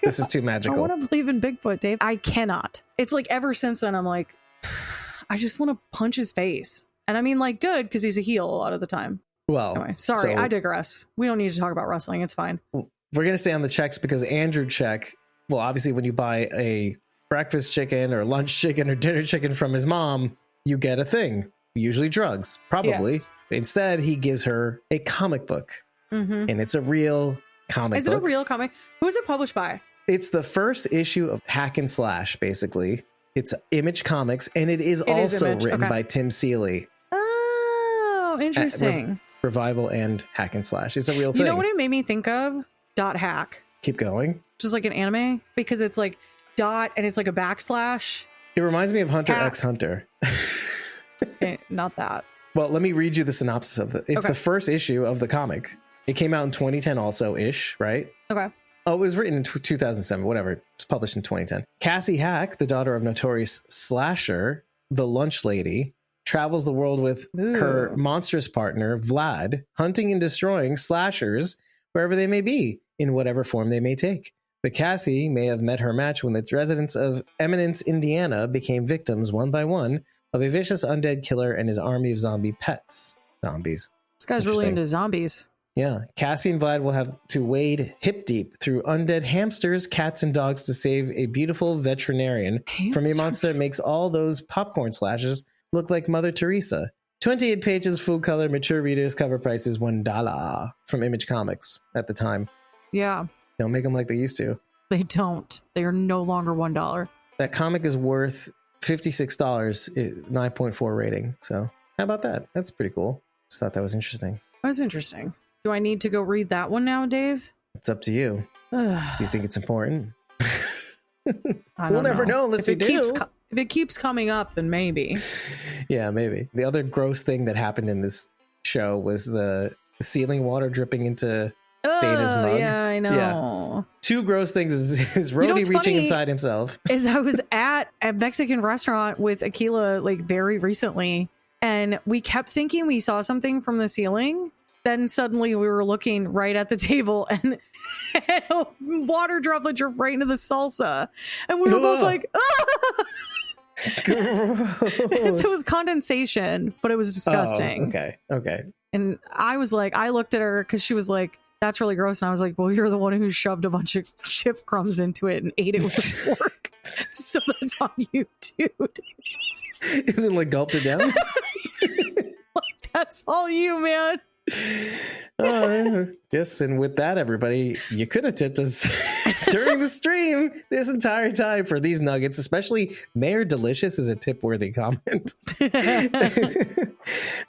Speaker 1: this is too magical.
Speaker 3: I want to believe in Bigfoot, Dave. I cannot. It's like ever since then, I'm like, I just want to punch his face. And I mean, like, good, because he's a heel a lot of the time.
Speaker 1: Well,
Speaker 3: anyway, sorry, I digress. We don't need to talk about wrestling. It's fine.
Speaker 1: We're going to stay on the checks because Andrew check, well, obviously when you buy a breakfast chicken or lunch chicken or dinner chicken from his mom, you get a thing, usually drugs, probably. Yes. Instead, he gives her a comic book. And it's a real comic book.
Speaker 3: Is it a real comic? Who is it published by?
Speaker 1: It's the first issue of Hack and Slash, basically. It's Image Comics, and it is also written by Tim Seeley.
Speaker 3: Oh, interesting.
Speaker 1: Revival and Hack and Slash. It's a real thing.
Speaker 3: You know what it made me think of? Dot Hack.
Speaker 1: Keep going.
Speaker 3: Just like an anime, because it's like dot and it's like a backslash.
Speaker 1: It reminds me of Hunter x Hunter.
Speaker 3: Okay, not that.
Speaker 1: Well, let me read you the synopsis of it. It's the first issue of the comic. It came out in 2010 also-ish, right?
Speaker 3: Okay.
Speaker 1: Oh, it was written in 2007, whatever. It was published in 2010. Cassie Hack, the daughter of notorious slasher, the lunch lady, travels the world with her monstrous partner, Vlad, hunting and destroying slashers wherever they may be, in whatever form they may take. But Cassie may have met her match when the residents of Eminence, Indiana became victims one by one of a vicious undead killer and his army of zombie pets. Zombies.
Speaker 3: This guy's really into zombies.
Speaker 1: Yeah. Cassie and Vlad will have to wade hip deep through undead hamsters, cats, and dogs to save a beautiful veterinarian from a monster that makes all those popcorn slashes look like Mother Teresa. 28 pages, full color, mature readers, cover price is $1 from Image Comics at the time.
Speaker 3: Yeah.
Speaker 1: Don't make them like they used to.
Speaker 3: They don't. They are no longer $1.
Speaker 1: That comic is worth $56, 9.4 rating. So how about that? That's pretty cool. Just thought that was interesting.
Speaker 3: That's interesting. Do I need to go read that one now, Dave?
Speaker 1: It's up to you. You think it's important?
Speaker 3: We'll
Speaker 1: never know unless you do.
Speaker 3: If it keeps coming up, then maybe.
Speaker 1: Yeah, maybe. The other gross thing that happened in this show was the ceiling water dripping into Dana's mug.
Speaker 3: Yeah, I know.
Speaker 1: Yeah. Two gross things is Rhodey reaching inside himself.
Speaker 3: Is I was at a Mexican restaurant with Akila like very recently, and we kept thinking we saw something from the ceiling. Then suddenly we were looking right at the table and a water droplet dripped right into the salsa. And we were both like, ah! Gross. So it was condensation, but it was disgusting.
Speaker 1: Oh, okay.
Speaker 3: And I was like, I looked at her because she was like, that's really gross. And I was like, well, you're the one who shoved a bunch of chip crumbs into it and ate it with a fork. So that's on you, dude.
Speaker 1: And then like gulped it down?
Speaker 3: Like, that's all you, man.
Speaker 1: Yes, and with that, everybody, you could have tipped us during the stream this entire time for these nuggets, especially Mayor Delicious is a tip-worthy comment.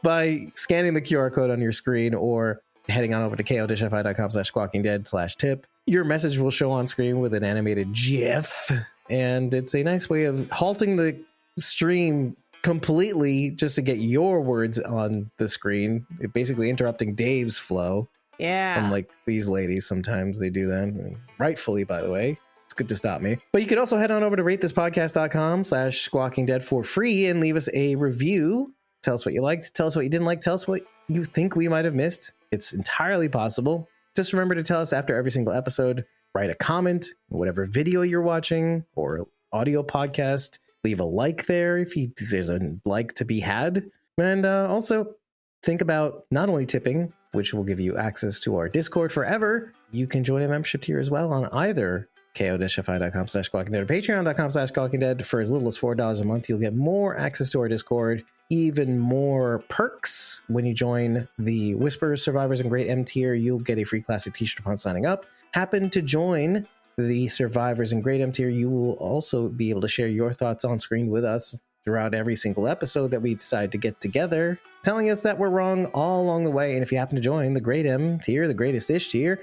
Speaker 1: By scanning the QR code on your screen or heading on over to kodishfi.com/squawkingdead/tip. Your message will show on screen with an animated GIF, and it's a nice way of halting the stream completely just to get your words on the screen, basically interrupting Dave's flow.
Speaker 3: Yeah.
Speaker 1: Unlike these ladies, sometimes they do that. Rightfully, by the way. It's good to stop me. But you could also head on over to ratethispodcast.com/squawkingdead for free and leave us a review. Tell us what you liked. Tell us what you didn't like. Tell us what you think we might have missed. It's entirely possible. Just remember to tell us after every single episode. Write a comment, whatever video you're watching or audio podcast. Leave a like there if there's a like to be had. And also think about not only tipping, which will give you access to our Discord forever. You can join a membership tier as well on either kodishfi.com/squawkingdead or patreon.com/squawkingdead. For as little as $4 a month, you'll get more access to our Discord, even more perks. When you join the Whisperers, Survivors, and Great M tier, you'll get a free classic t-shirt upon signing up. Happen to join the Survivors and Great M tier, you will also be able to share your thoughts on screen with us throughout every single episode that we decide to get together, telling us that we're wrong all along the way. And if you happen to join the Great M tier, the Greatest Ish tier,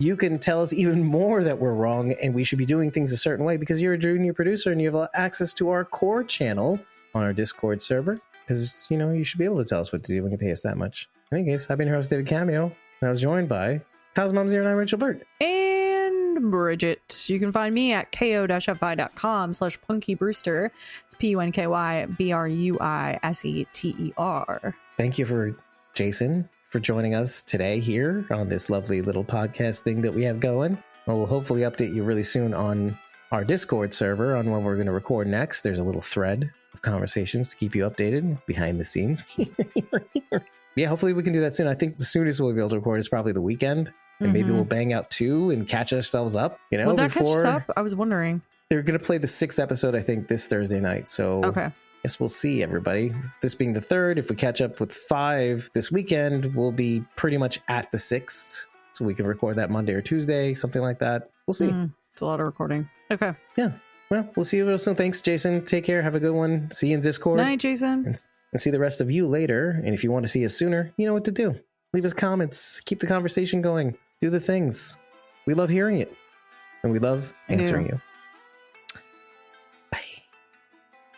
Speaker 1: you can tell us even more that we're wrong and we should be doing things a certain way because you're a junior producer and you have access to our core channel on our Discord server. Because, you should be able to tell us what to do when you pay us that much. In any case, I've been your host, David Cameo, and I was joined by How's Mom 09 Rachel Burt.
Speaker 3: And Bridget. You can find me at ko-fi.com/punkybrewster. It's PUNKYBRUISETER.
Speaker 1: Thank you for Jason for joining us today here on this lovely little podcast thing that we have going. We'll hopefully update you really soon on our Discord server on when we're going to record next. There's a little thread of conversations to keep you updated behind the scenes. Yeah, hopefully we can do that soon. I think the soonest we'll be able to record is probably the weekend. And maybe we'll bang out 2 and catch ourselves up.
Speaker 3: Will that catch us up? I was wondering.
Speaker 1: They're going to play the 6th episode, I think, this Thursday night. So
Speaker 3: okay.
Speaker 1: Guess we'll see, everybody. This being the 3rd, if we catch up with 5 this weekend, we'll be pretty much at the 6th. So we can record that Monday or Tuesday, something like that. We'll see.
Speaker 3: It's a lot of recording. Okay.
Speaker 1: Yeah. Well, we'll see you real soon. Thanks, Jason. Take care. Have a good one. See you in Discord.
Speaker 3: Night, Jason.
Speaker 1: And see the rest of you later. And if you want to see us sooner, you know what to do. Leave us comments. Keep the conversation going. Do the things. We love hearing it. And we love answering you. Bye.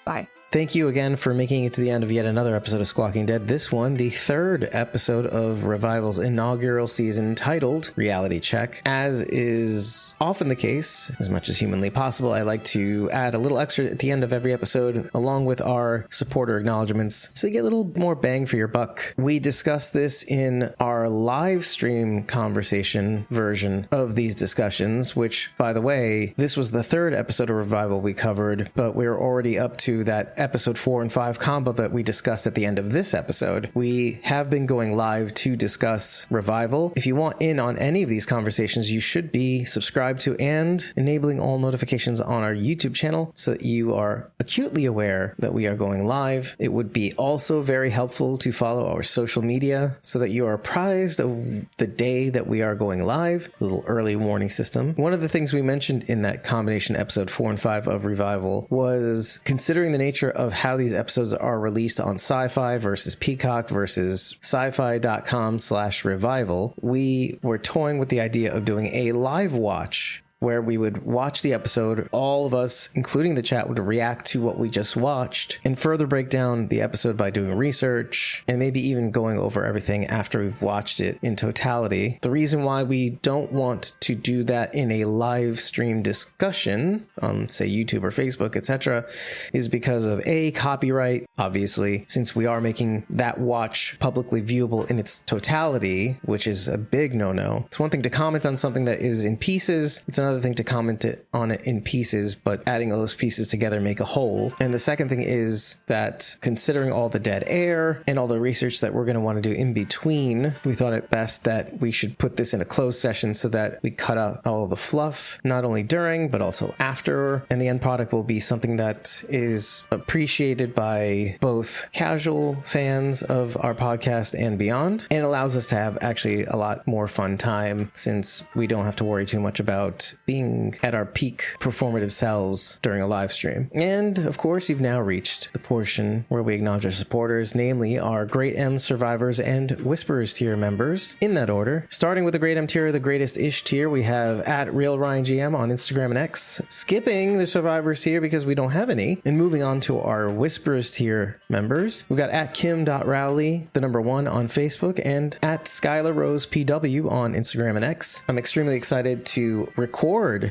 Speaker 3: Bye.
Speaker 1: Thank you again for making it to the end of yet another episode of Squawking Dead. This one, the 3rd episode of Revival's inaugural season, titled Reality Check. As is often the case, as much as humanly possible, I like to add a little extra at the end of every episode, along with our supporter acknowledgements, so you get a little more bang for your buck. We discussed this in our live stream conversation version of these discussions, which, by the way, this was the 3rd episode of Revival we covered, but we're already up to that episode 4 and 5 combo that we discussed at the end of this episode. We have been going live to discuss Revival. If you want in on any of these conversations, you should be subscribed to and enabling all notifications on our YouTube channel so that you are acutely aware that we are going live. It would be also very helpful to follow our social media so that you are apprised of the day that we are going live. It's a little early warning system. One of the things we mentioned in that combination episode 4 and 5 of Revival was considering the nature of how these episodes are released on Sci-Fi versus Peacock versus sci-fi.com/revival. We were toying with the idea of doing a live watch where we would watch the episode, all of us, including the chat, would react to what we just watched and further break down the episode by doing research and maybe even going over everything after we've watched it in totality. The reason why we don't want to do that in a live stream discussion on, say, YouTube or Facebook, etc., is because of A, copyright, obviously, since we are making that watch publicly viewable in its totality, which is a big no-no. It's one thing to comment on something that is in pieces. It's another thing to comment on it in pieces, but adding all those pieces together make a whole. And the second thing is that considering all the dead air and all the research that we're going to want to do in between, we thought it best that we should put this in a closed session so that we cut out all the fluff, not only during, but also after. And the end product will be something that is appreciated by both casual fans of our podcast and beyond, and allows us to have actually a lot more fun time since we don't have to worry too much about being at our peak performative selves during a live stream. And of course, you've now reached the portion where we acknowledge our supporters, namely our Great M Survivors and Whisperers tier members, in that order. Starting with the Great M tier, the Greatest Ish tier, we have at Real Ryan GM on Instagram and X. Skipping the Survivors tier because we don't have any, and moving on to our Whisperers tier members, we've got at Kim.Rowley, the number 1 on Facebook, and at Skylar Rose PW on Instagram and X. I'm extremely excited to record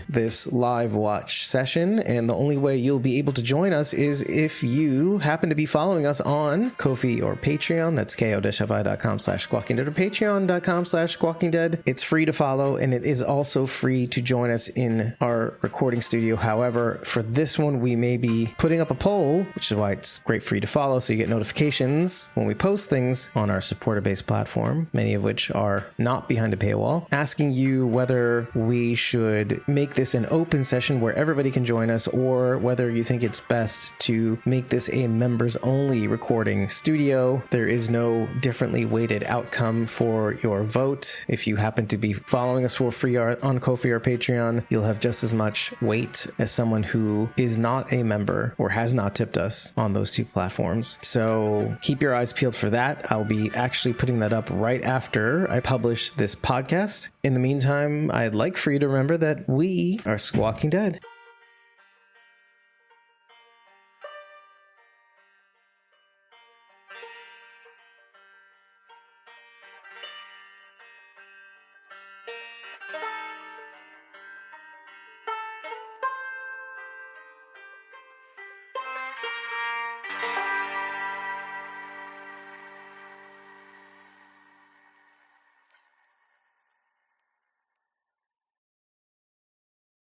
Speaker 1: this live watch session, and the only way you'll be able to join us is if you happen to be following us on Ko-fi or Patreon. That's ko-fi.com/squawkingdead or patreon.com/squawkingdead. It's free to follow, and it is also free to join us in our recording studio. However, for this one, we may be putting up a poll, which is why it's great for you to follow, so you get notifications when we post things on our supporter-based platform, many of which are not behind a paywall, asking you whether we should could make this an open session where everybody can join us, or whether you think it's best to make this a members only recording studio. There is no differently weighted outcome for your vote. If you happen to be following us for free on Ko-fi or Patreon, you'll have just as much weight as someone who is not a member or has not tipped us on those two platforms. So keep your eyes peeled for that. I'll be actually putting that up right after I publish this podcast. In the meantime, I'd like for you to remember that we are Squawking Dead.